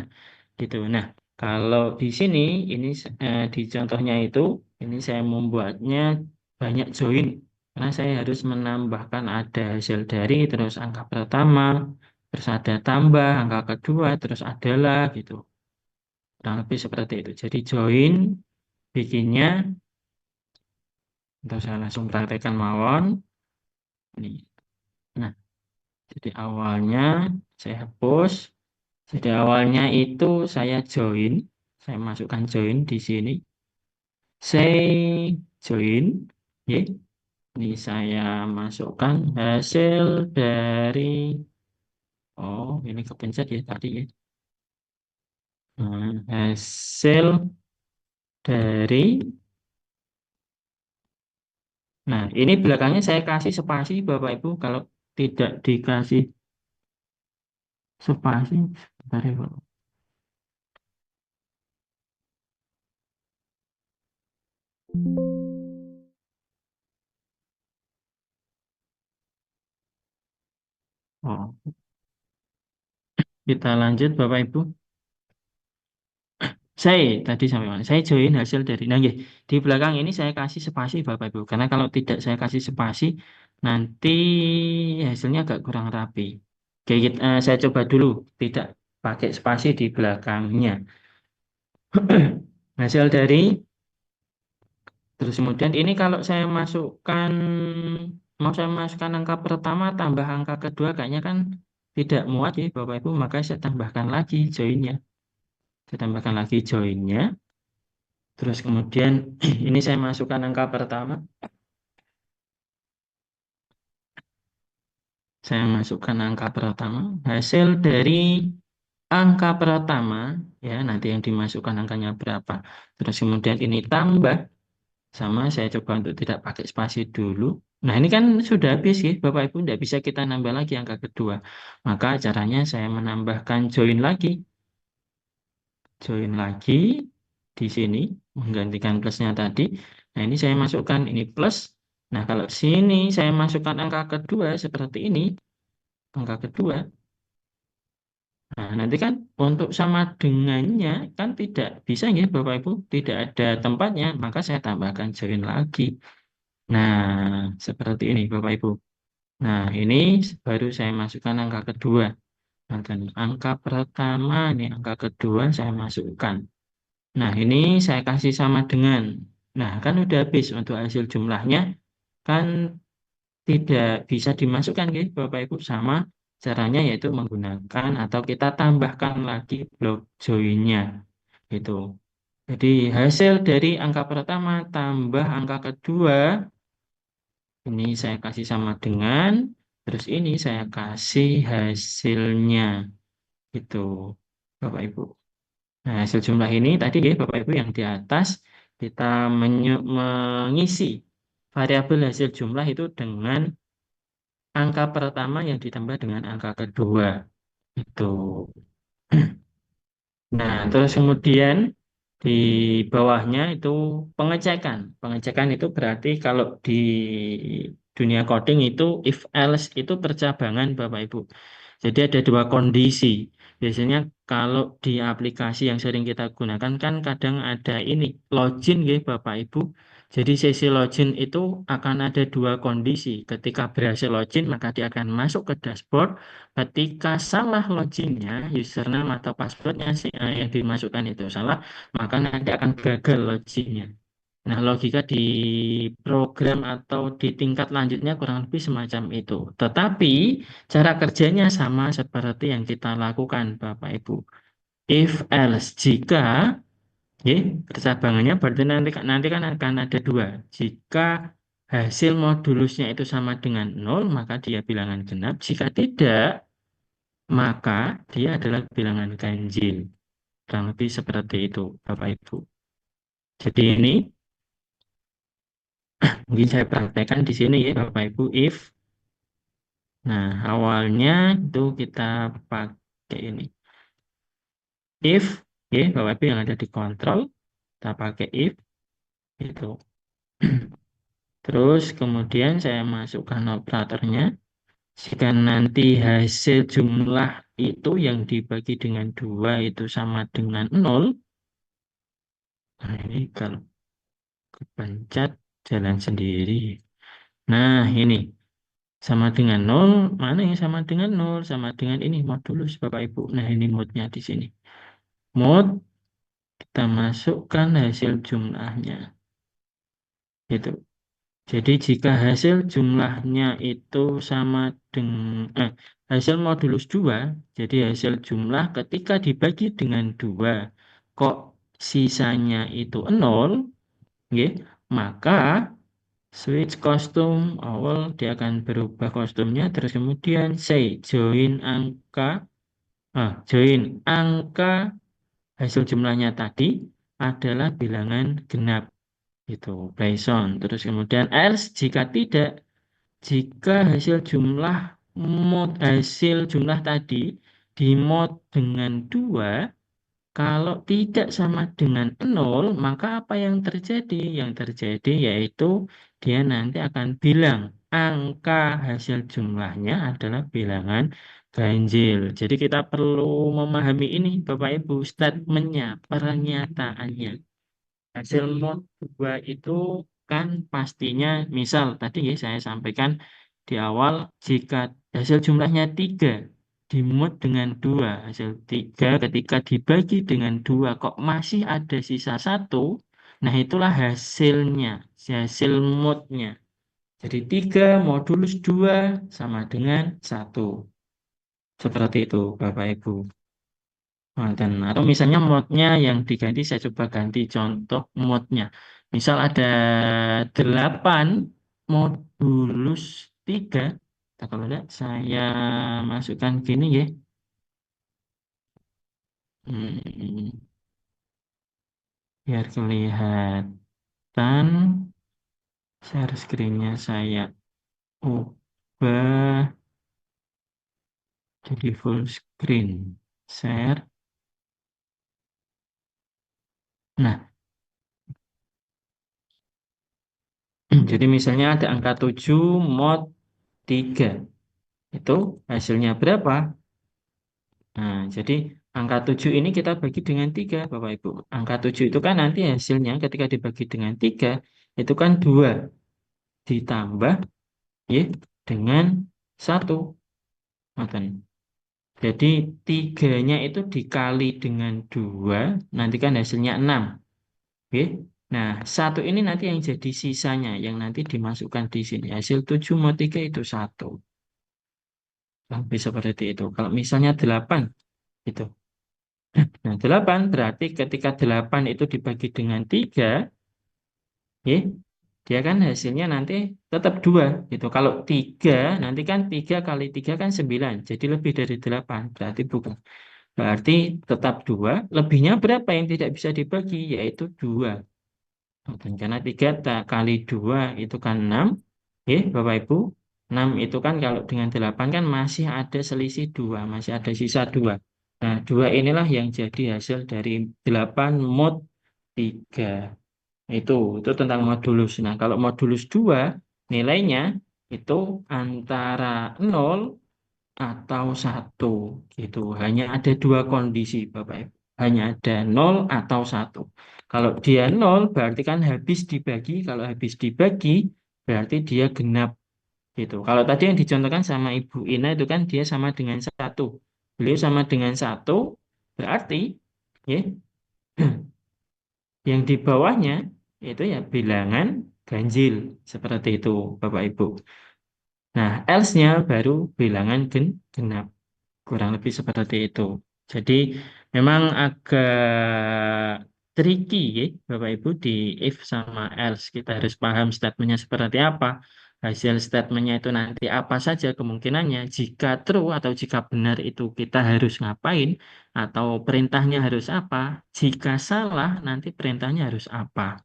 gitu. Nah kalau di sini ini di contohnya itu, ini saya membuatnya banyak join. Karena saya harus menambahkan ada hasil dari, terus angka pertama, terus ada tambah angka kedua terus adalah gitu kurang lebih seperti itu jadi join bikinnya untuk saya langsung praktekkan mawon ini nah jadi awalnya saya hapus jadi awalnya itu saya join saya masukkan join di sini saya join ya ini saya masukkan hasil dari oh ini kepencet ya tadi ya. Hasil dari nah ini belakangnya saya kasih spasi Bapak Ibu kalau tidak dikasih spasi bentar ya Pak. Oh, kita lanjut Bapak Ibu Tadi sampai mana? Saya join hasil dari, nah nggih, di belakang ini saya kasih spasi Bapak Ibu. Karena kalau tidak saya kasih spasi, nanti hasilnya agak kurang rapi. Oke, saya coba dulu tidak pakai spasi di belakangnya. Hasil dari, terus kemudian ini kalau saya masukkan, mau saya masukkan angka pertama tambah angka kedua, kayaknya kan tidak muat ya Bapak Ibu, maka saya tambahkan lagi joinnya. Saya tambahkan lagi joinnya. Terus kemudian ini saya masukkan angka pertama. Saya masukkan angka pertama. Hasil dari angka pertama, ya nanti yang dimasukkan angkanya berapa. Terus kemudian ini tambah. Sama saya coba untuk tidak pakai spasi dulu. Nah ini kan sudah habis ya Bapak Ibu. Tidak bisa kita nambah lagi angka kedua. Maka caranya saya menambahkan join lagi. Join lagi di sini. Menggantikan plusnya tadi. Nah ini saya masukkan ini plus. Nah kalau sini saya masukkan angka kedua seperti ini. Angka kedua. Nah, nanti kan untuk sama dengannya kan tidak bisa ya Bapak Ibu, tidak ada tempatnya, maka saya tambahkan join lagi. Nah, seperti ini Bapak Ibu. Nah, ini baru saya masukkan angka kedua. Nah, dan angka pertama, ini angka kedua saya masukkan. Nah, ini saya kasih sama dengan. Nah, kan udah habis untuk hasil jumlahnya, kan tidak bisa dimasukkan ya Bapak Ibu, sama caranya yaitu menggunakan atau kita tambahkan lagi blok joinnya gitu. Jadi hasil dari angka pertama tambah angka kedua ini saya kasih sama dengan, terus ini saya kasih hasilnya gitu Bapak Ibu. Nah, hasil jumlah ini tadi ya Bapak Ibu yang di atas kita mengisi variabel hasil jumlah itu dengan angka pertama yang ditambah dengan angka kedua itu. Nah, terus kemudian di bawahnya itu pengecekan. Pengecekan itu berarti kalau di dunia coding itu if else itu percabangan Bapak Ibu. Jadi ada dua kondisi. Biasanya kalau di aplikasi yang sering kita gunakan kan kadang ada ini login ya Bapak Ibu. Jadi sesi login itu akan ada dua kondisi. Ketika berhasil login maka dia akan masuk ke dashboard. Ketika salah loginnya, username atau passwordnya yang dimasukkan itu salah, maka nanti akan gagal loginnya. Nah, logika di program atau di tingkat lanjutnya kurang lebih semacam itu. Tetapi cara kerjanya sama seperti yang kita lakukan, Bapak Ibu. If else jika, ya, percabangannya berarti nanti kan akan ada dua. Jika hasil modulusnya itu sama dengan 0, maka dia bilangan genap. Jika tidak, maka dia adalah bilangan ganjil. Kurang lebih seperti itu, Bapak Ibu. Jadi ini mungkin saya praktekkan di sini ya, Bapak Ibu, if. Nah, awalnya itu kita pakai ini. If, ya, Bapak Ibu yang ada di kontrol, kita pakai if, itu. Terus kemudian saya masukkan operatornya. Jika nanti hasil jumlah itu yang dibagi dengan 2 itu sama dengan 0, nah ini kalau kepencet jalan sendiri. Nah, ini sama dengan 0, mana yang sama dengan 0? Sama dengan ini modulus Bapak Ibu. Nah, ini mode-nya di sini. Mode, kita masukkan hasil jumlahnya. Gitu. Jadi jika hasil jumlahnya itu sama dengan hasil modulus 2, jadi hasil jumlah ketika dibagi dengan 2, kok sisanya itu 0, ya, maka switch kostum awal dia akan berubah kostumnya, terus kemudian say join angka hasil jumlahnya tadi adalah bilangan genap itu Bison. Terus kemudian else jika tidak, jika hasil jumlah tadi di mod dengan 2, kalau tidak sama dengan 0, maka apa yang terjadi? Yang terjadi yaitu dia nanti akan bilang angka hasil jumlahnya adalah bilangan ganjil. Jadi kita perlu memahami ini, Bapak Ibu, statementnya, pernyataannya. Hasil mod 2 itu kan pastinya, misal tadi ya saya sampaikan di awal, jika hasil jumlahnya 3 dimod dengan 2, hasil 3 ketika dibagi dengan 2 kok masih ada sisa 1, nah itulah hasilnya, hasil modnya. Jadi 3 modulus 2 sama dengan 1. Seperti itu Bapak Ibu. Nah, dan atau misalnya modnya yang diganti, saya coba ganti contoh modnya. Misal ada 8 modulus 3. Nah, kalau enggak saya masukkan gini ya. Hmm, biar kelihatan, share screen-nya saya ubah jadi full screen. Share. Nah, jadi misalnya ada angka 7 mod 3. Itu hasilnya berapa? Nah, jadi angka 7 ini kita bagi dengan 3, Bapak Ibu. Angka 7 itu kan nanti hasilnya ketika dibagi dengan 3, itu kan 2 ditambah ya, dengan 1. Ngoten. Jadi 3-nya itu dikali dengan 2, nanti kan hasilnya 6. Oke. Nah, 1 ini nanti yang jadi sisanya, yang nanti dimasukkan di sini. Hasil 7 mod 3 itu 1. Lebih seperti itu. Kalau misalnya 8, itu. Nah, 8 berarti ketika 8 itu dibagi dengan 3, ya, dia kan hasilnya nanti tetap 2 gitu. Kalau 3, nanti kan 3 kali 3 kan 9. Jadi lebih dari 8. Berarti bukan. Berarti tetap 2. Lebihnya berapa yang tidak bisa dibagi? Yaitu 2. Dan karena 3 kali 2 itu kan 6. Ya, Bapak Ibu. 6 itu kan kalau dengan 8 kan masih ada selisih 2. Masih ada sisa 2. Nah, 2 inilah yang jadi hasil dari 8 mod 3. Itu tentang modulus. Nah, kalau modulus 2 nilainya itu antara 0 atau 1 gitu. Hanya ada dua kondisi, Bapak Ibu. Hanya ada 0 atau 1. Kalau dia 0 berarti kan habis dibagi. Kalau habis dibagi berarti dia genap gitu. Kalau tadi yang dicontohkan sama Ibu Ina itu kan dia sama dengan 1. Beliau sama dengan 1 berarti ya, yang di bawahnya itu ya bilangan ganjil seperti itu Bapak Ibu. Nah, else-nya baru bilangan genap. Kurang lebih seperti itu. Jadi memang agak tricky ya Bapak Ibu di if sama else. Kita harus paham statementnya seperti apa. Hasil statementnya itu nanti apa saja kemungkinannya. Jika true atau jika benar itu kita harus ngapain. Atau perintahnya harus apa. Jika salah nanti perintahnya harus apa.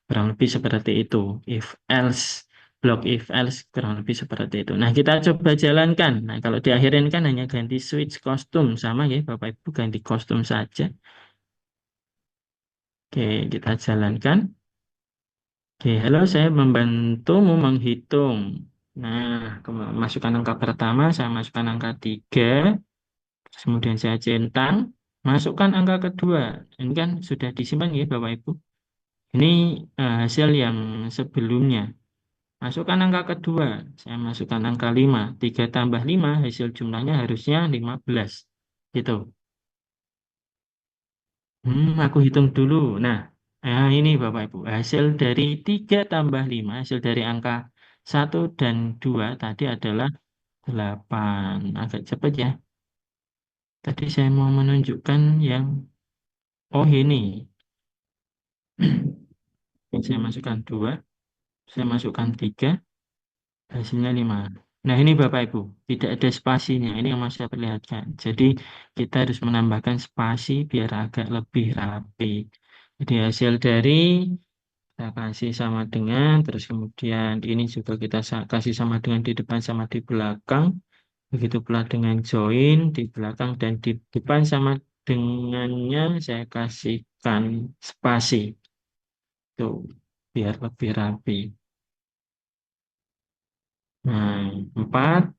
Kurang lebih seperti itu. If else, blok if else kurang lebih seperti itu. Nah, kita coba jalankan. Nah, kalau diakhirin kan hanya ganti switch kostum sama ya, Bapak Ibu ganti kostum saja. Oke, kita jalankan. Oke, halo, saya membantumu menghitung. Nah, masukkan angka pertama, saya masukkan angka 3, terus kemudian saya centang, masukkan angka kedua. Ini kan sudah disimpan ya, Bapak Ibu. Ini hasil yang sebelumnya. Masukkan angka kedua, saya masukkan angka 5. 3 tambah 5, hasil jumlahnya harusnya 15. Gitu. Aku hitung dulu. Nah, ini Bapak Ibu. Hasil dari 3 tambah 5, hasil dari angka 1 dan 2 tadi adalah 8. Agak cepat ya. Tadi saya mau menunjukkan yang, oh ini. Saya masukkan 2, saya masukkan 3. Hasilnya 5. Nah, ini Bapak Ibu, tidak ada spasinya. Ini yang mau saya perlihatkan. Jadi, kita harus menambahkan spasi biar agak lebih rapi. Jadi, hasil dari kita kasih sama dengan, terus kemudian ini juga kita kasih sama dengan di depan sama di belakang. Begitu pula dengan join di belakang dan di depan sama dengannya saya kasihkan spasi. Tuh, biar lebih rapi. Nah, 4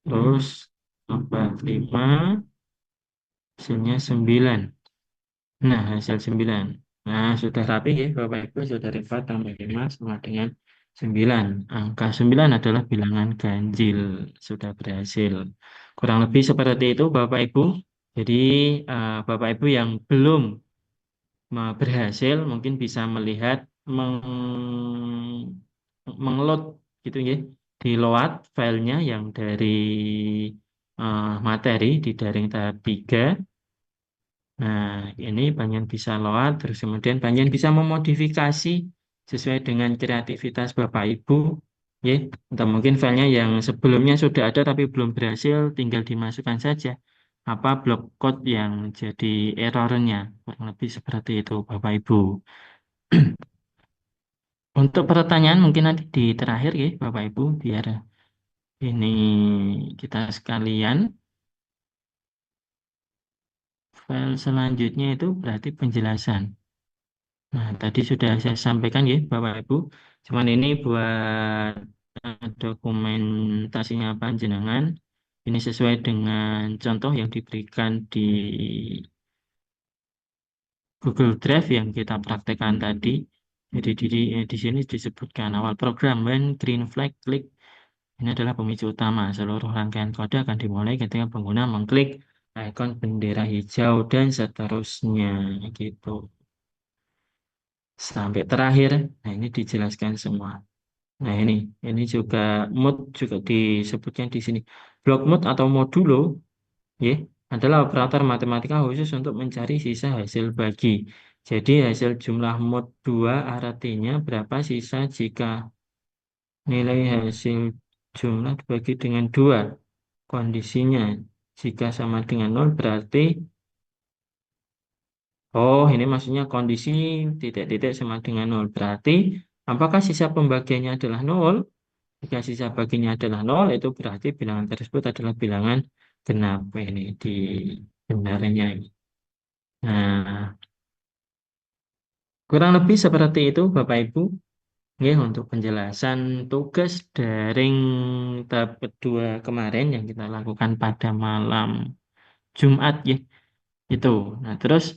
terus tambah 5 hasilnya 9. Nah, hasil 9. Nah, sudah rapi ya Bapak Ibu, sudah 4 tambah 5 sama dengan 9. Angka 9 adalah bilangan ganjil. Sudah berhasil. Kurang lebih seperti itu Bapak Ibu. Jadi Bapak Ibu yang belum berhasil mungkin bisa melihat mengload gitu ya. Di load filenya yang dari materi di daring tahap 3. Nah, ini Banyan bisa load, terus kemudian Banyan bisa memodifikasi sesuai dengan kreativitas Bapak Ibu, ya. Atau mungkin filenya yang sebelumnya sudah ada tapi belum berhasil, tinggal dimasukkan saja apa blok code yang jadi errornya, kurang lebih seperti itu, Bapak Ibu. Untuk pertanyaan mungkin nanti di terakhir ya, Bapak Ibu, biar ini kita sekalian. File selanjutnya itu berarti penjelasan. Nah, tadi sudah saya sampaikan ya, Bapak Ibu. Cuman ini buat dokumentasinya panjenengan. Ini sesuai dengan contoh yang diberikan di Google Drive yang kita praktekkan tadi. Jadi di sini disebutkan awal program when green flag click. Ini adalah pemicu utama. Seluruh rangkaian kode akan dimulai ketika pengguna mengklik ikon bendera hijau dan seterusnya gitu. Sampai terakhir, nah ini dijelaskan semua. Nah ini juga mood juga disebutnya di sini. Block mood atau modulo, ya, adalah operator matematika khusus untuk mencari sisa hasil bagi. Jadi hasil jumlah mod 2 artinya berapa sisa jika nilai hasil jumlah dibagi dengan 2. Kondisinya jika sama dengan 0 berarti, oh ini maksudnya kondisi titik-titik sama dengan 0. Berarti apakah sisa pembagiannya adalah 0? Jika sisa baginya adalah 0, itu berarti bilangan tersebut adalah bilangan genap. Ini di benarnya. Nah, kurang lebih seperti itu Bapak Ibu. Ya, untuk penjelasan tugas daring tahap kedua kemarin yang kita lakukan pada malam Jumat ya. Itu. Nah, terus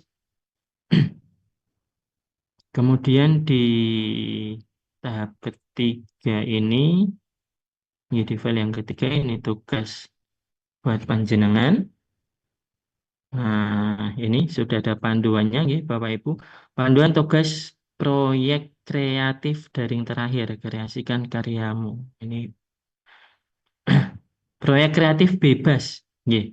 kemudian di tahap ketiga ini, ya di file yang ketiga ini tugas buat panjenengan. Nah, ini sudah ada panduannya ya, Bapak Ibu. Panduan tugas proyek kreatif daring terakhir, kreasikan karyamu. Ini proyek kreatif bebas. Ya.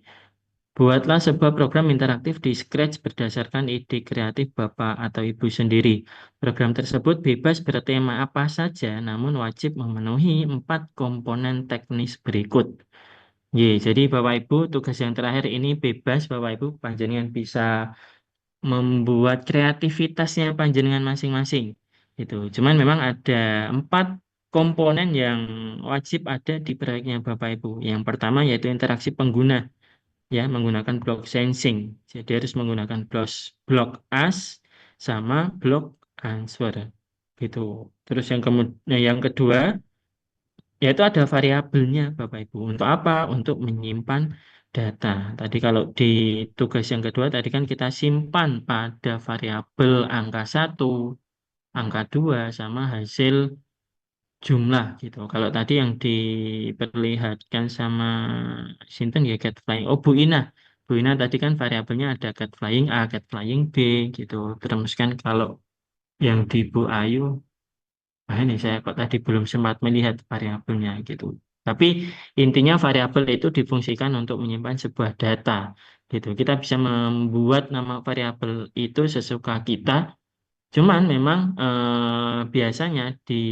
Buatlah sebuah program interaktif di Scratch berdasarkan ide kreatif Bapak atau Ibu sendiri. Program tersebut bebas bertema apa saja, namun wajib memenuhi 4 komponen teknis berikut. Jadi Bapak Ibu, tugas yang terakhir ini bebas Bapak Ibu, panjenengan bisa membuat kreativitasnya panjenengan masing-masing. Itu. Cuman memang ada 4 komponen yang wajib ada di proyeknya Bapak Ibu. Yang pertama yaitu interaksi pengguna, ya, menggunakan block sensing. Jadi harus menggunakan block as sama block answer. Gitu. Terus yang kedua yaitu ada variabelnya Bapak Ibu. Untuk apa? Untuk menyimpan data. Tadi kalau di tugas yang kedua tadi kan kita simpan pada variabel angka 1, angka 2 sama hasil jumlah gitu. Kalau tadi yang diperlihatkan sama Sinten ya get flying. Oh Bu Ina. Bu Ina tadi kan variabelnya ada get flying A, get flying B gitu. Terus kan kalau yang di Bu Ayu, nah ini saya kok tadi belum sempat melihat variabelnya gitu. Tapi intinya variabel itu difungsikan untuk menyimpan sebuah data gitu. Kita bisa membuat nama variabel itu sesuka kita. Cuman memang biasanya di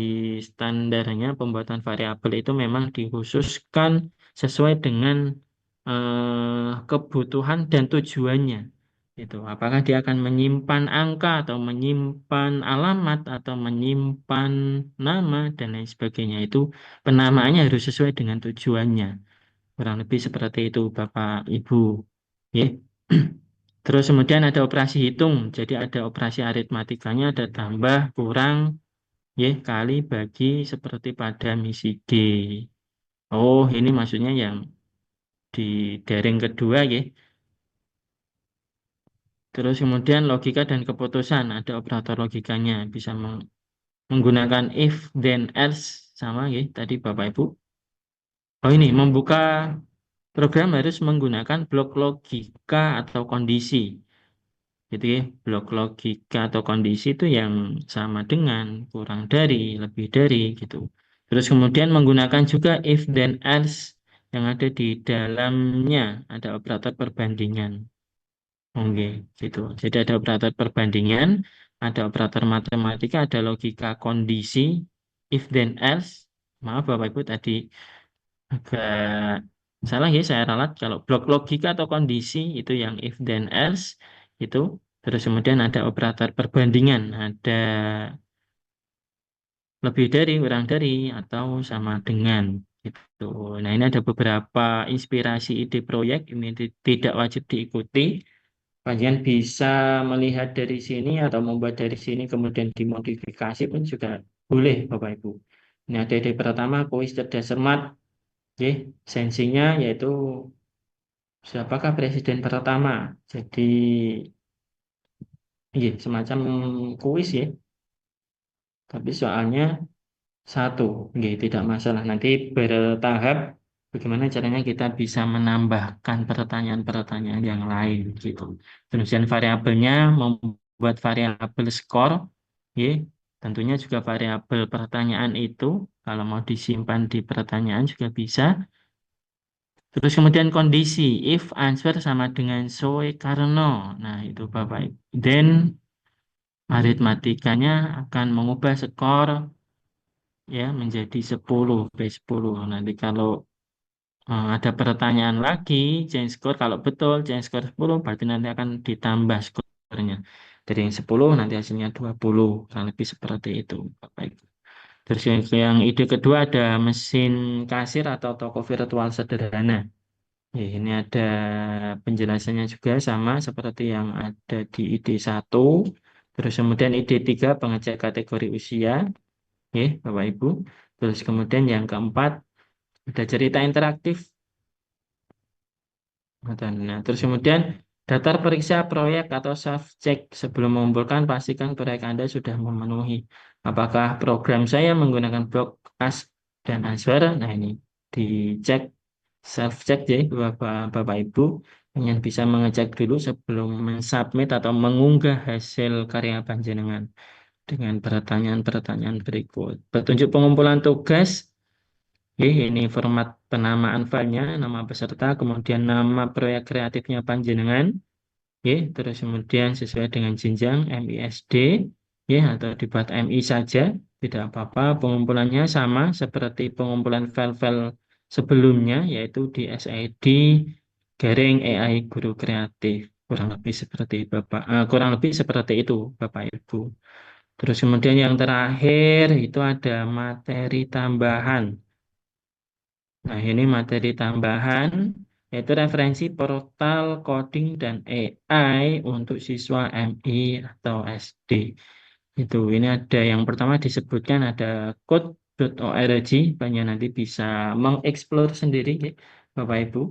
standarnya pembuatan variabel itu memang dikhususkan sesuai dengan kebutuhan dan tujuannya. Itu apakah dia akan menyimpan angka atau menyimpan alamat atau menyimpan nama dan lain sebagainya itu penamaannya harus sesuai dengan tujuannya. Kurang lebih seperti itu Bapak Ibu. Ya. Terus kemudian ada operasi hitung. Jadi ada operasi aritmatikanya, ada tambah, kurang, ya, kali, bagi seperti pada misi D. Oh, ini maksudnya yang di daring kedua ya. Terus kemudian logika dan keputusan, ada operator logikanya, bisa menggunakan if, then, else, sama ya tadi Bapak Ibu. Oh ini, membuka program harus menggunakan blok logika atau kondisi. Gitu ya, blok logika atau kondisi itu yang sama dengan, kurang dari, lebih dari gitu. Terus kemudian menggunakan juga if, then, else yang ada di dalamnya, ada operator perbandingan. Oke, gitu. Jadi ada operator perbandingan, ada operator matematika, ada logika kondisi, if then else. Maaf Bapak Ibu tadi agak salah ya saya ralat. Kalau blok logika atau kondisi itu yang if then else itu. Terus kemudian ada operator perbandingan, ada lebih dari, kurang dari, atau sama dengan gitu. Nah ini ada beberapa inspirasi ide proyek, ini tidak wajib diikuti. Kalian bisa melihat dari sini atau membuat dari sini kemudian dimodifikasi pun juga boleh Bapak Ibu. Ini ada ide pertama kuis cerdas cermat, ya, sensinya yaitu siapakah presiden pertama. Jadi ya, semacam kuis ya, tapi soalnya satu, ya, tidak masalah. Nanti bertahap bagaimana caranya kita bisa menambahkan pertanyaan-pertanyaan yang lain gitu. Kemudian variabelnya membuat variabel skor, ya. Tentunya juga variabel pertanyaan itu kalau mau disimpan di pertanyaan juga bisa. Terus kemudian kondisi if answer sama dengan so karena. Nah, itu Bapak Ibu. Then aritmatikanya akan mengubah skor ya menjadi 10 by 10. Nanti kalau ada pertanyaan lagi, change score kalau betul change score 10 berarti nanti akan ditambah skornya. Dari yang 10 nanti hasilnya 20, kurang lebih seperti itu Bapak Ibu. Terus yang ide kedua ada mesin kasir atau toko virtual sederhana. Ya, ini ada penjelasannya juga sama seperti yang ada di ide satu. Terus kemudian ide tiga pengecek kategori usia. Ya, Bapak Ibu. Terus kemudian yang keempat ada cerita interaktif. Nah, terus kemudian daftar periksa proyek atau self check sebelum mengumpulkan pastikan proyek Anda sudah memenuhi. Apakah program saya menggunakan blok ask dan answer? Nah, ini dicek self check ya Bapak Ibu. Yang bisa mengecek dulu sebelum mensubmit atau mengunggah hasil karya panjenengan dengan pertanyaan-pertanyaan berikut. Petunjuk pengumpulan tugas. Oke, ini format penamaan filenya, nama peserta, kemudian nama proyek kreatifnya panjenengan, ya, terus kemudian sesuai dengan jenjang MISD, ya, atau dibuat MI saja, tidak apa-apa. Pengumpulannya sama seperti pengumpulan file-file sebelumnya, yaitu di SID garing AI Guru Kreatif, kurang lebih seperti itu, Bapak Ibu. Terus kemudian yang terakhir itu ada materi tambahan. Nah, ini materi tambahan yaitu referensi portal coding dan AI untuk siswa MI atau SD. Itu ini ada yang pertama disebutkan ada code.org, banyak nanti bisa mengeksplor sendiri ya, Bapak Ibu.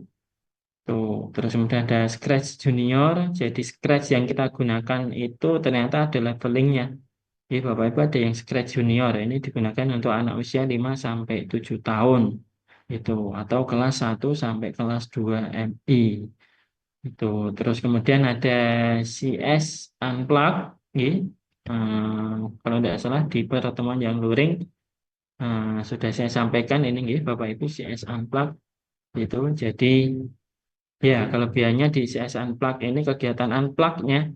Tuh, terus kemudian ada Scratch Junior. Jadi Scratch yang kita gunakan itu ternyata ada levelingnya. Jadi Bapak Ibu ada yang Scratch Junior. Ini digunakan untuk anak usia 5 sampai 7 tahun. Itu atau kelas 1 sampai kelas 2 MI. Itu. Terus kemudian ada CS Unplugged. Ya. Kalau tidak salah di pertemuan yang luring sudah saya sampaikan ini ya, Bapak Ibu CS Unplugged itu. Jadi ya, kelebihannya di CS Unplugged ini kegiatan unplug-nya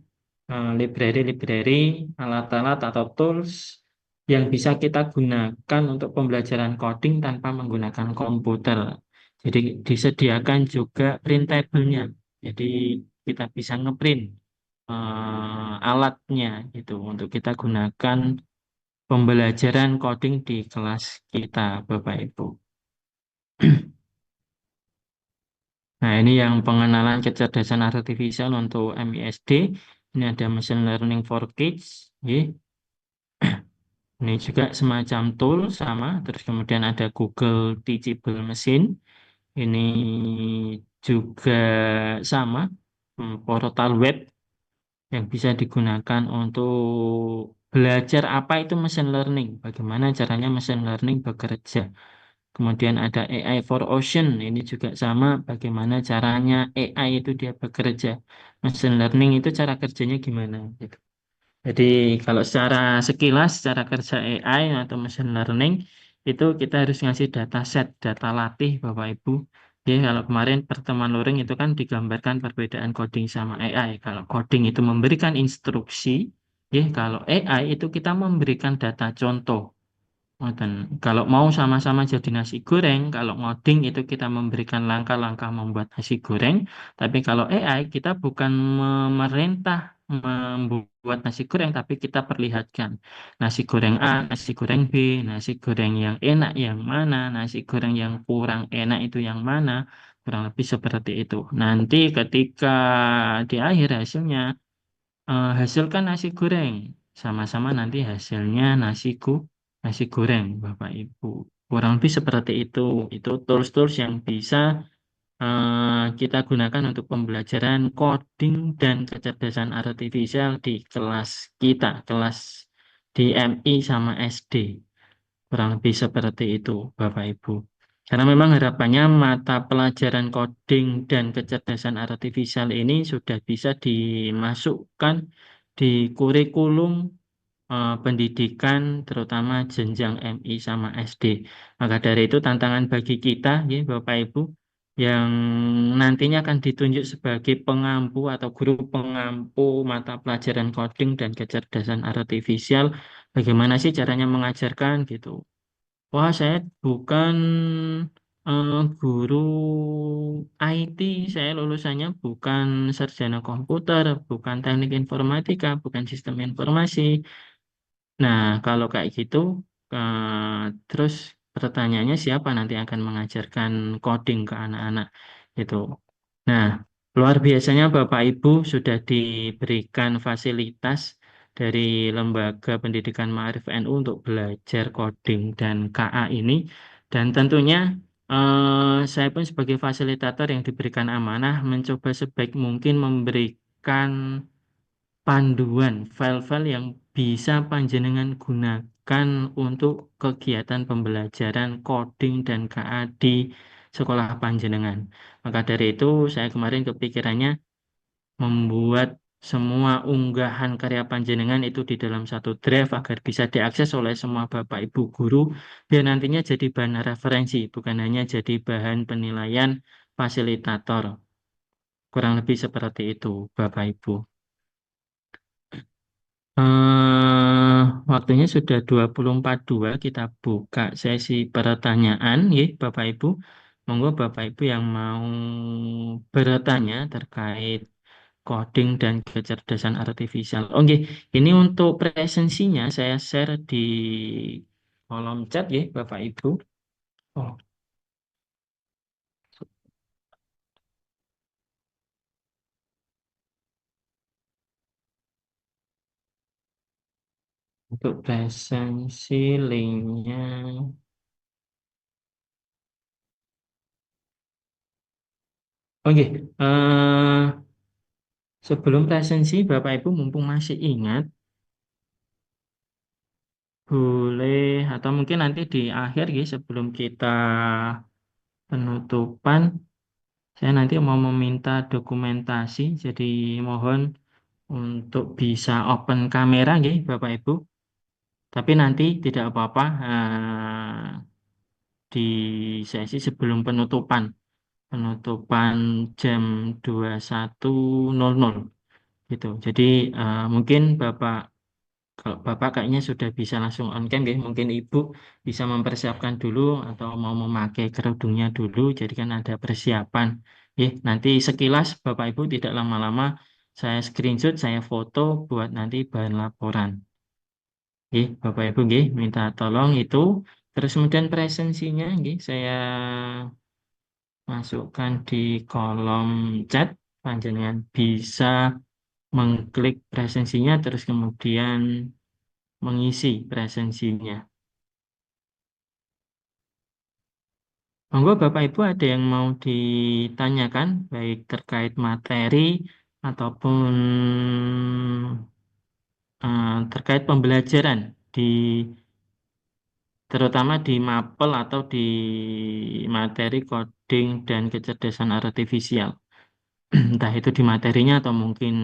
library-library, alat-alat atau tools yang bisa kita gunakan untuk pembelajaran coding tanpa menggunakan komputer. Jadi disediakan juga printable-nya. Jadi kita bisa ngeprint alatnya itu untuk kita gunakan pembelajaran coding di kelas kita, Bapak Ibu. Nah, ini yang pengenalan kecerdasan artifisial untuk MISD. Ini ada machine learning for kids. Ya. Ini juga semacam tool sama, terus kemudian ada Google Teachable Machine. Ini juga sama, portal web yang bisa digunakan untuk belajar apa itu machine learning, bagaimana caranya machine learning bekerja. Kemudian ada AI for Ocean, ini juga sama, bagaimana caranya AI itu dia bekerja. Machine learning itu cara kerjanya gimana, gitu. Jadi kalau secara sekilas, secara kerja AI atau machine learning, itu kita harus ngasih data set, data latih Bapak Ibu. Jadi kalau kemarin pertemuan luring itu kan digambarkan perbedaan coding sama AI. Kalau coding itu memberikan instruksi, ya kalau AI itu kita memberikan data contoh. Ngoten. Kalau mau sama-sama jadi nasi goreng, kalau ngoding itu kita memberikan langkah-langkah membuat nasi goreng, tapi kalau AI kita bukan memerintah membuat nasi goreng, tapi kita perlihatkan nasi goreng A, nasi goreng B, nasi goreng yang enak yang mana, nasi goreng yang kurang enak itu yang mana, kurang lebih seperti itu. Nanti ketika di akhir hasilnya hasilkan nasi goreng. Sama-sama nanti hasilnya nasi goreng, Bapak Ibu. Kurang lebih seperti itu. Itu tools-tools yang bisa kita gunakan untuk pembelajaran coding dan kecerdasan artifisial di kelas kita, kelas di MI sama SD. Kurang lebih seperti itu, Bapak Ibu. Karena memang harapannya mata pelajaran coding dan kecerdasan artifisial ini sudah bisa dimasukkan di kurikulum pendidikan, terutama jenjang MI sama SD. Maka dari itu tantangan bagi kita, ya, Bapak Ibu, yang nantinya akan ditunjuk sebagai pengampu atau guru pengampu mata pelajaran coding dan kecerdasan artifisial, bagaimana sih caranya mengajarkan gitu. Wah, saya bukan guru IT, saya lulusannya bukan sarjana komputer, bukan teknik informatika, bukan sistem informasi. Nah, kalau kayak gitu, terus pertanyaannya siapa nanti akan mengajarkan coding ke anak-anak itu. Nah, luar biasanya Bapak Ibu sudah diberikan fasilitas dari Lembaga Pendidikan Ma'arif NU untuk belajar coding dan KA ini. Dan tentunya saya pun sebagai fasilitator yang diberikan amanah mencoba sebaik mungkin memberikan panduan file-file yang bisa panjenengan gunakan untuk kegiatan pembelajaran coding dan KA di sekolah panjenengan. Maka dari itu saya kemarin kepikirannya membuat semua unggahan karya panjenengan itu di dalam satu drive agar bisa diakses oleh semua Bapak Ibu guru biar nantinya jadi bahan referensi, bukan hanya jadi bahan penilaian fasilitator. Kurang lebih seperti itu, Bapak Ibu. Waktunya sudah 24.2, kita buka sesi pertanyaan ya Bapak Ibu. Monggo Bapak Ibu yang mau bertanya terkait coding dan kecerdasan artifisial. Oke, ini untuk presensinya saya share di kolom chat ya Bapak Ibu. Oh, untuk presensi linknya. Oke, sebelum presensi Bapak Ibu mumpung masih ingat, boleh atau mungkin nanti di akhir ya sebelum kita penutupan, saya nanti mau meminta dokumentasi, jadi mohon untuk bisa open kamera ya Bapak Ibu. Tapi nanti tidak apa-apa di sesi sebelum penutupan jam 21.00 gitu. Jadi mungkin Bapak kalau Bapak kayaknya sudah bisa langsung on cam ya, mungkin Ibu bisa mempersiapkan dulu atau mau memakai kerudungnya dulu, jadi kan ada persiapan. Ya, nanti sekilas Bapak Ibu tidak lama-lama saya screenshot, saya foto buat nanti bahan laporan. Ya, Bapak Ibu nggih, minta tolong itu. Terus kemudian presensinya nggih, saya masukkan di kolom chat. Panjenengan bisa mengklik presensinya, terus kemudian mengisi presensinya. Monggo Bapak Ibu ada yang mau ditanyakan, baik terkait materi ataupun terkait pembelajaran di terutama di mapel atau di materi coding dan kecerdasan artifisial. Entah itu di materinya atau mungkin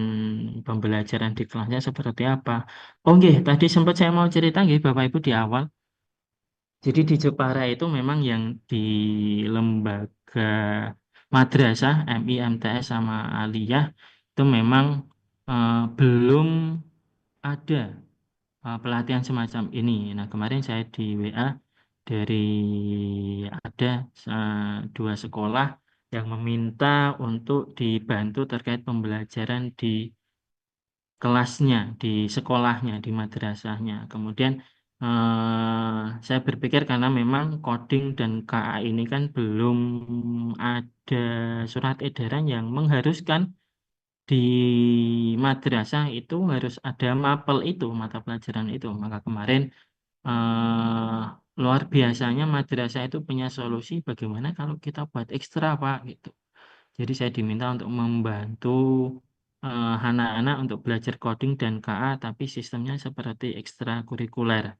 pembelajaran di kelasnya seperti apa. Oh nggih, tadi sempat saya mau cerita nggih Bapak Ibu di awal. Jadi di Jepara itu memang yang di lembaga madrasah MI, MTS sama Aliyah itu memang belum ada pelatihan semacam ini. Nah, kemarin saya di WA dari ada dua sekolah yang meminta untuk dibantu terkait pembelajaran di kelasnya, di sekolahnya, di madrasahnya. Kemudian saya berpikir karena memang coding dan KA ini kan belum ada surat edaran yang mengharuskan di madrasah itu harus ada mapel itu, mata pelajaran itu. Maka kemarin luar biasanya madrasah itu punya solusi bagaimana kalau kita buat ekstra, Pak, gitu. Jadi saya diminta untuk membantu anak-anak untuk belajar coding dan KA, tapi sistemnya seperti ekstrakurikuler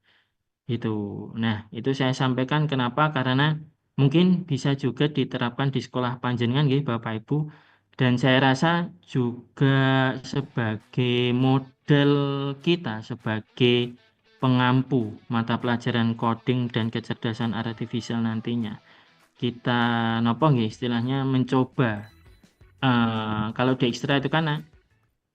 itu. Nah, itu saya sampaikan kenapa? Karena mungkin bisa juga diterapkan di sekolah panjenengan, nggih, Bapak Ibu. Dan saya rasa juga sebagai model kita, sebagai pengampu mata pelajaran coding dan kecerdasan artifisial nantinya. Kita, nopo nggih, istilahnya mencoba. Kalau di ekstra itu kan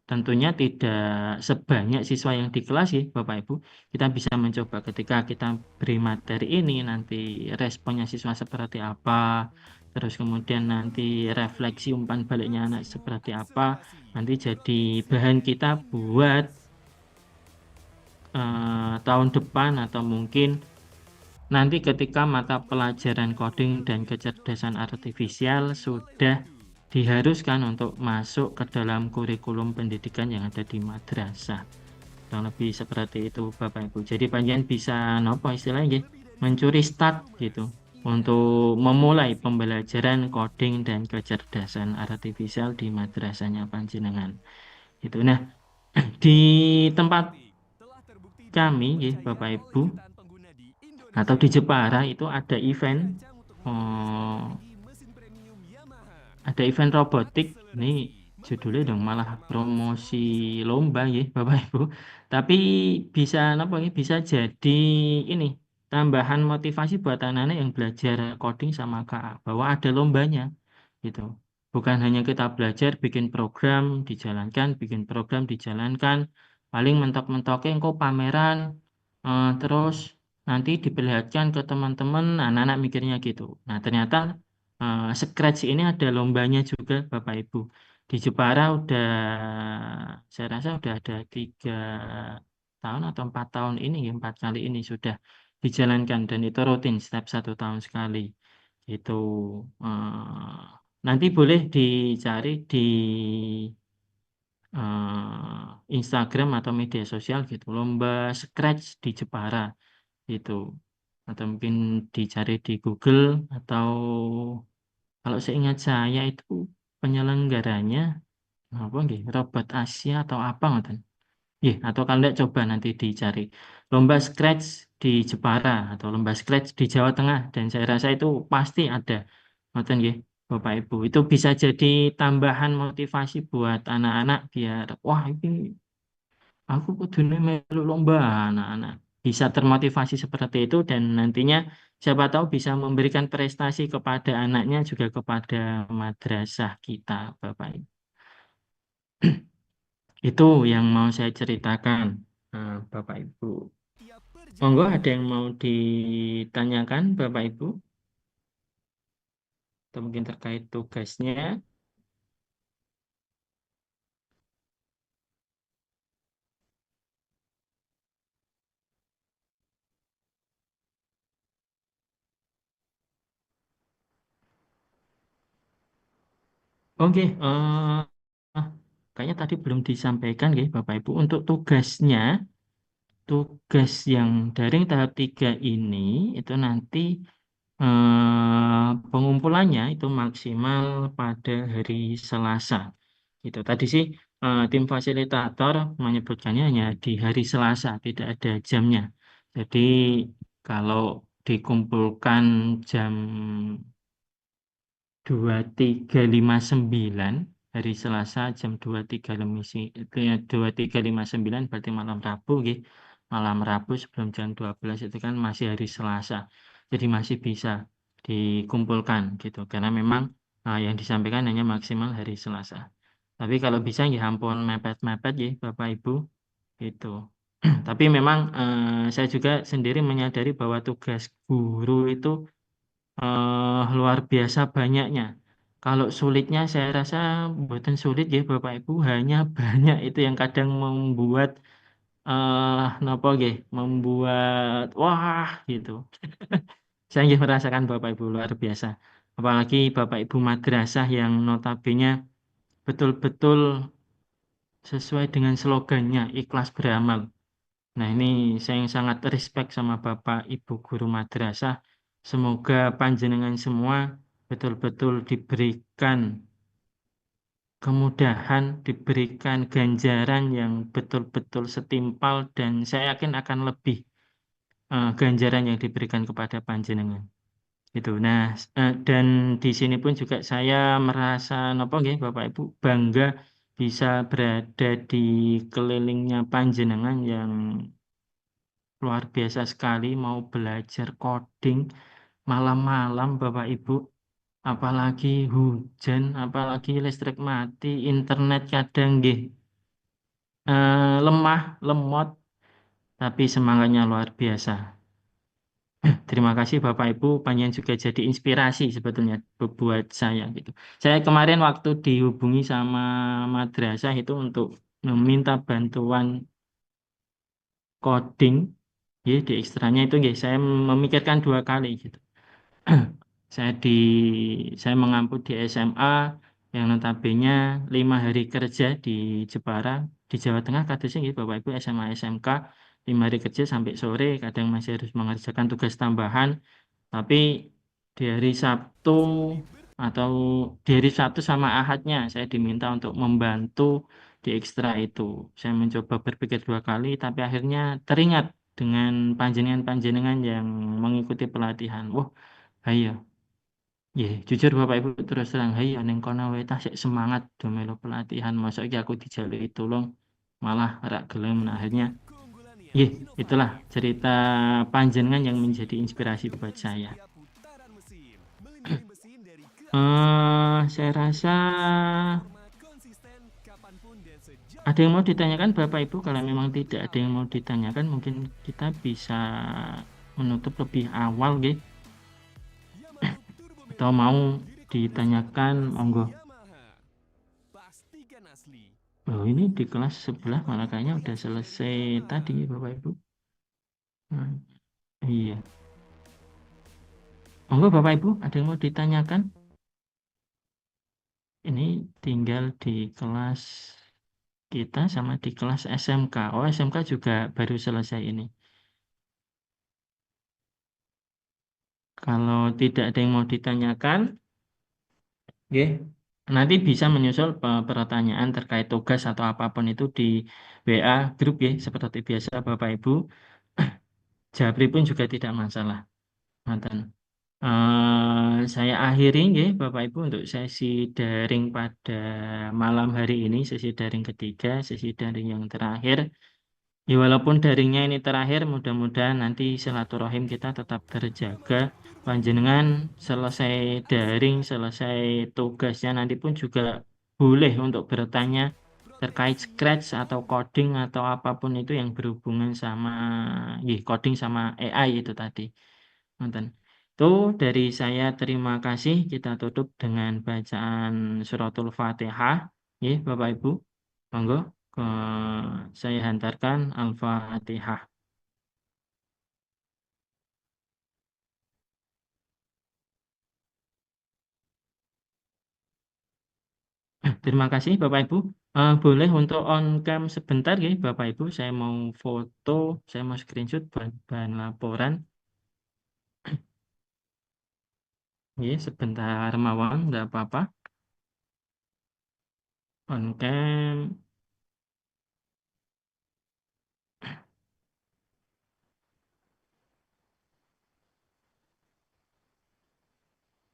tentunya tidak sebanyak siswa yang di kelas sih Bapak Ibu. Kita bisa mencoba ketika kita beri materi ini nanti responnya siswa seperti apa, terus kemudian nanti refleksi umpan baliknya anak seperti apa, nanti jadi bahan kita buat tahun depan atau mungkin nanti ketika mata pelajaran coding dan kecerdasan artifisial sudah diharuskan untuk masuk ke dalam kurikulum pendidikan yang ada di madrasah. Kurang lebih seperti itu Bapak Ibu. Jadi panjenengan bisa nopo istilahnya nggih, mencuri start gitu untuk memulai pembelajaran coding dan kecerdasan artifisial di madrasahnya panjenengan. Itu. Nah, di tempat kami nggih Bapak Ibu atau di Jepara itu ada event eh, ada event robotik. Ini judulnya dong malah promosi lomba ya Bapak Ibu. Tapi bisa apa ya, bisa jadi ini tambahan motivasi buat anak-anak yang belajar coding sama KA bahwa ada lombanya gitu. Bukan hanya kita belajar bikin program dijalankan, bikin program dijalankan, paling mentok-mentoknya engkau pameran terus nanti diperlihatkan ke teman-teman, anak-anak mikirnya gitu. Nah, ternyata Scratch ini ada lombanya juga Bapak Ibu. Di Jepara udah, saya rasa udah ada 3 tahun atau 4 tahun ini, 4 kali ini sudah dijalankan dan itu rutin setiap 1 tahun sekali. Itu nanti boleh dicari di Instagram atau media sosial gitu, lomba Scratch di Jepara itu. Atau mungkin dicari di Google atau kalau seingat saya itu penyelenggaranya apa nggih? Robot Asia atau apa ngoten. Nggih, atau kalau enggak coba nanti dicari lomba Scratch di Jepara atau lomba Scratch di Jawa Tengah dan saya rasa itu pasti ada. Ngoten nggih, Bapak Ibu. Itu bisa jadi tambahan motivasi buat anak-anak biar wah ini aku kudune melu lomba anak-anak. Bisa termotivasi seperti itu dan nantinya siapa tahu bisa memberikan prestasi kepada anaknya juga kepada madrasah kita, Bapak Ibu. Itu yang mau saya ceritakan, Bapak Ibu. Monggo ada yang mau ditanyakan, Bapak Ibu, atau mungkin terkait tugasnya. Oke, kayaknya tadi belum disampaikan, ya, Bapak Ibu. Untuk tugasnya, tugas yang daring tahap 3 ini itu nanti pengumpulannya itu maksimal pada hari Selasa. Itu tadi sih tim fasilitator menyebutkannya hanya di hari Selasa, tidak ada jamnya. Jadi kalau dikumpulkan jam 23.59 hari Selasa jam 23.59 berarti malam Rabu nggih. Malam Rabu sebelum jam 12 itu kan masih hari Selasa. Jadi masih bisa dikumpulkan gitu karena memang yang disampaikan hanya maksimal hari Selasa. Tapi kalau bisa ya ampun mepet-mepet ya Bapak Ibu itu. Tapi memang saya juga sendiri menyadari bahwa tugas guru itu luar biasa banyaknya. Kalau sulitnya saya rasa buatan sulit ya Bapak Ibu, hanya banyak itu yang kadang membuat napa nggih, membuat wah gitu. Saya nggih merasakan Bapak Ibu luar biasa. Apalagi Bapak Ibu madrasah yang notabene betul-betul sesuai dengan slogannya ikhlas beramal. Nah, ini saya yang sangat respect sama Bapak Ibu guru madrasah. Semoga panjenengan semua betul-betul diberikan kemudahan, diberikan ganjaran yang betul-betul setimpal dan saya yakin akan lebih ganjaran yang diberikan kepada panjenengan. Itu. Nah, dan di sini pun juga saya merasa napa nggih Bapak Ibu bangga bisa berada di kelilingnya panjenengan yang luar biasa sekali mau belajar coding malam-malam Bapak Ibu, apalagi hujan, apalagi listrik mati, internet kadang nggih lemah, lemot, tapi semangatnya luar biasa. Terima kasih Bapak Ibu, panjenengan juga jadi inspirasi sebetulnya buat saya gitu. Saya kemarin waktu dihubungi sama madrasah itu untuk meminta bantuan coding, ya di ekstranya itu ya, saya memikirkan 2 kali gitu. Saya di saya mengampu di SMA yang notabene 5 hari kerja di Jepara di Jawa Tengah kadang ya Bapak Ibu SMA SMK 5 hari kerja sampai sore kadang masih harus mengerjakan tugas tambahan tapi di hari Sabtu atau di hari Sabtu sama Ahadnya saya diminta untuk membantu di ekstra itu. Saya mencoba berpikir 2 kali tapi akhirnya teringat dengan panjenengan-panjenengan yang mengikuti pelatihan. Wah, ayo. Ya, jujur Bapak Ibu terus terang, hai ning kono wae tasik semangat do melu pelatihan. Masa iki aku dijaluki tulung malah rak gelem. Nah, akhirnya ya itulah cerita panjenengan yang menjadi inspirasi buat saya. Saya rasa ada yang mau ditanyakan Bapak Ibu. Kalau memang tidak ada yang mau ditanyakan, mungkin kita bisa menutup lebih awal, gitu. Atau mau ditanyakan, monggo. Oh, ini di kelas sebelah malah kayaknya udah selesai tadi, Bapak Ibu. Hmm, iya. Monggo Bapak Ibu, ada yang mau ditanyakan? Ini tinggal di kelas kita sama di kelas SMK. Oh, SMK juga baru selesai ini. Kalau tidak ada yang mau ditanyakan, oke, nanti bisa menyusul pertanyaan terkait tugas atau apapun itu di WA grup ya, seperti biasa Bapak Ibu. Japri pun juga tidak masalah. Mantan. Saya akhiri ya Bapak Ibu untuk sesi daring pada malam hari ini, sesi daring ketiga, sesi daring yang terakhir. Ya walaupun daringnya ini terakhir, mudah-mudahan nanti silaturahim kita tetap terjaga. Panjenengan selesai daring, selesai tugasnya nanti pun juga boleh untuk bertanya terkait Scratch atau coding atau apapun itu yang berhubungan sama coding sama AI itu tadi. Nonton. Itu dari saya terima kasih. Kita tutup dengan bacaan suratul Fatihah. Ya, Bapak Ibu. Monggo ke saya hantarkan Al-Fatihah. Terima kasih Bapak Ibu. Boleh untuk on cam sebentar ya Bapak Ibu. Saya mau foto, saya mau screenshot bahan laporan. Ya, sebentar mawon, nggak apa-apa. On cam.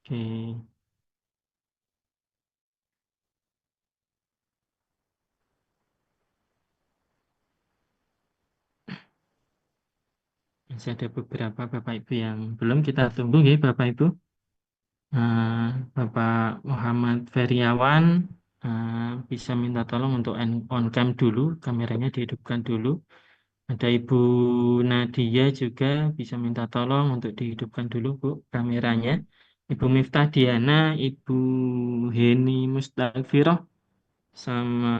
Oke. Masih ada beberapa Bapak Ibu yang belum kita tunggu ya Bapak Ibu. Bapak Muhammad Feriawan bisa minta tolong untuk on cam dulu, kameranya dihidupkan dulu. Ada Ibu Nadia juga bisa minta tolong untuk dihidupkan dulu Bu kameranya. Ibu Miftah Diana, Ibu Heni Mustafiroh, sama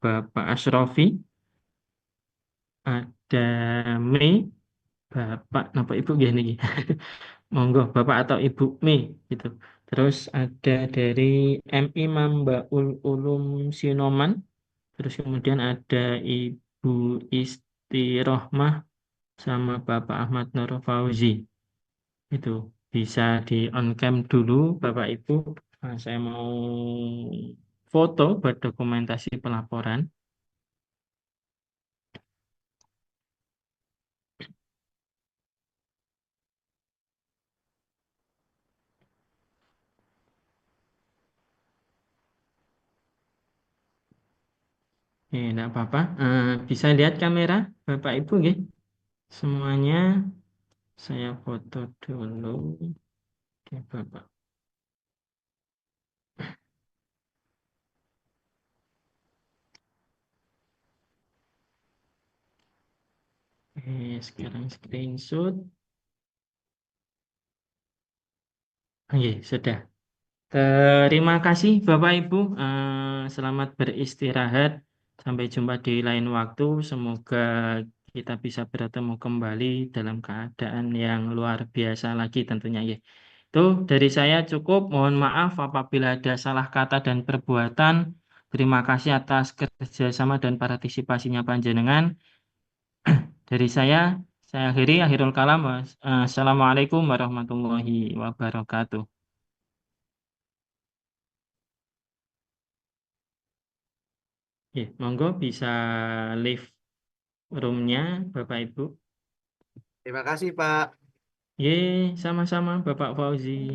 Bapak Asrofi, ada Mei, Bapak, Bapak Ibu gini. Monggo Bapak atau Ibu Mei gitu. Terus ada dari MI Mambaul Ulum Sinoman. Terus kemudian ada Ibu Istirohmah sama Bapak Ahmad Nur Fauzi. Itu bisa di on cam dulu Bapak Ibu. Saya mau foto buat dokumentasi pelaporan. Enggak apa-apa. Bisa lihat kamera Bapak Ibu nggih? Semuanya saya foto dulu. Oke, Bapak. Sekarang screenshot. Oke, sudah. Terima kasih Bapak Ibu. Selamat beristirahat. Sampai jumpa di lain waktu. Semoga kita bisa bertemu kembali dalam keadaan yang luar biasa lagi tentunya ya. Itu dari saya cukup. Mohon maaf apabila ada salah kata dan perbuatan. Terima kasih atas kerjasama dan partisipasinya panjenengan. Dari saya akhiri akhirul kalam. Assalamualaikum warahmatullahi wabarakatuh. Ya, monggo bisa live roomnya Bapak Ibu. Terima kasih, Pak. Ye, sama-sama Bapak Fauzi.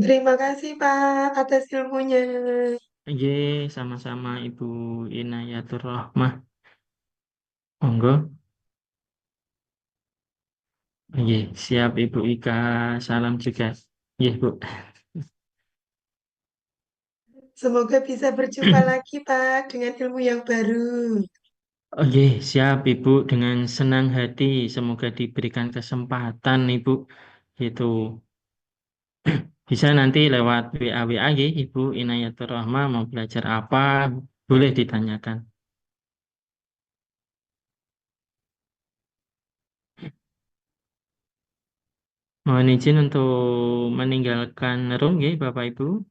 Terima kasih Pak atas ilmunya. Ye, sama-sama Ibu Inayatur Rahmah. Monggo. Ye, siap Ibu Ika. Salam juga. Ye, Bu. Semoga bisa berjumpa lagi Pak dengan ilmu yang baru. Oke, siap Ibu dengan senang hati. Semoga diberikan kesempatan Ibu. Itu bisa nanti lewat WA ya, Ibu Inayatur Rahmah mau belajar apa boleh ditanyakan. Mohon izin untuk meninggalkan room ya Bapak Ibu.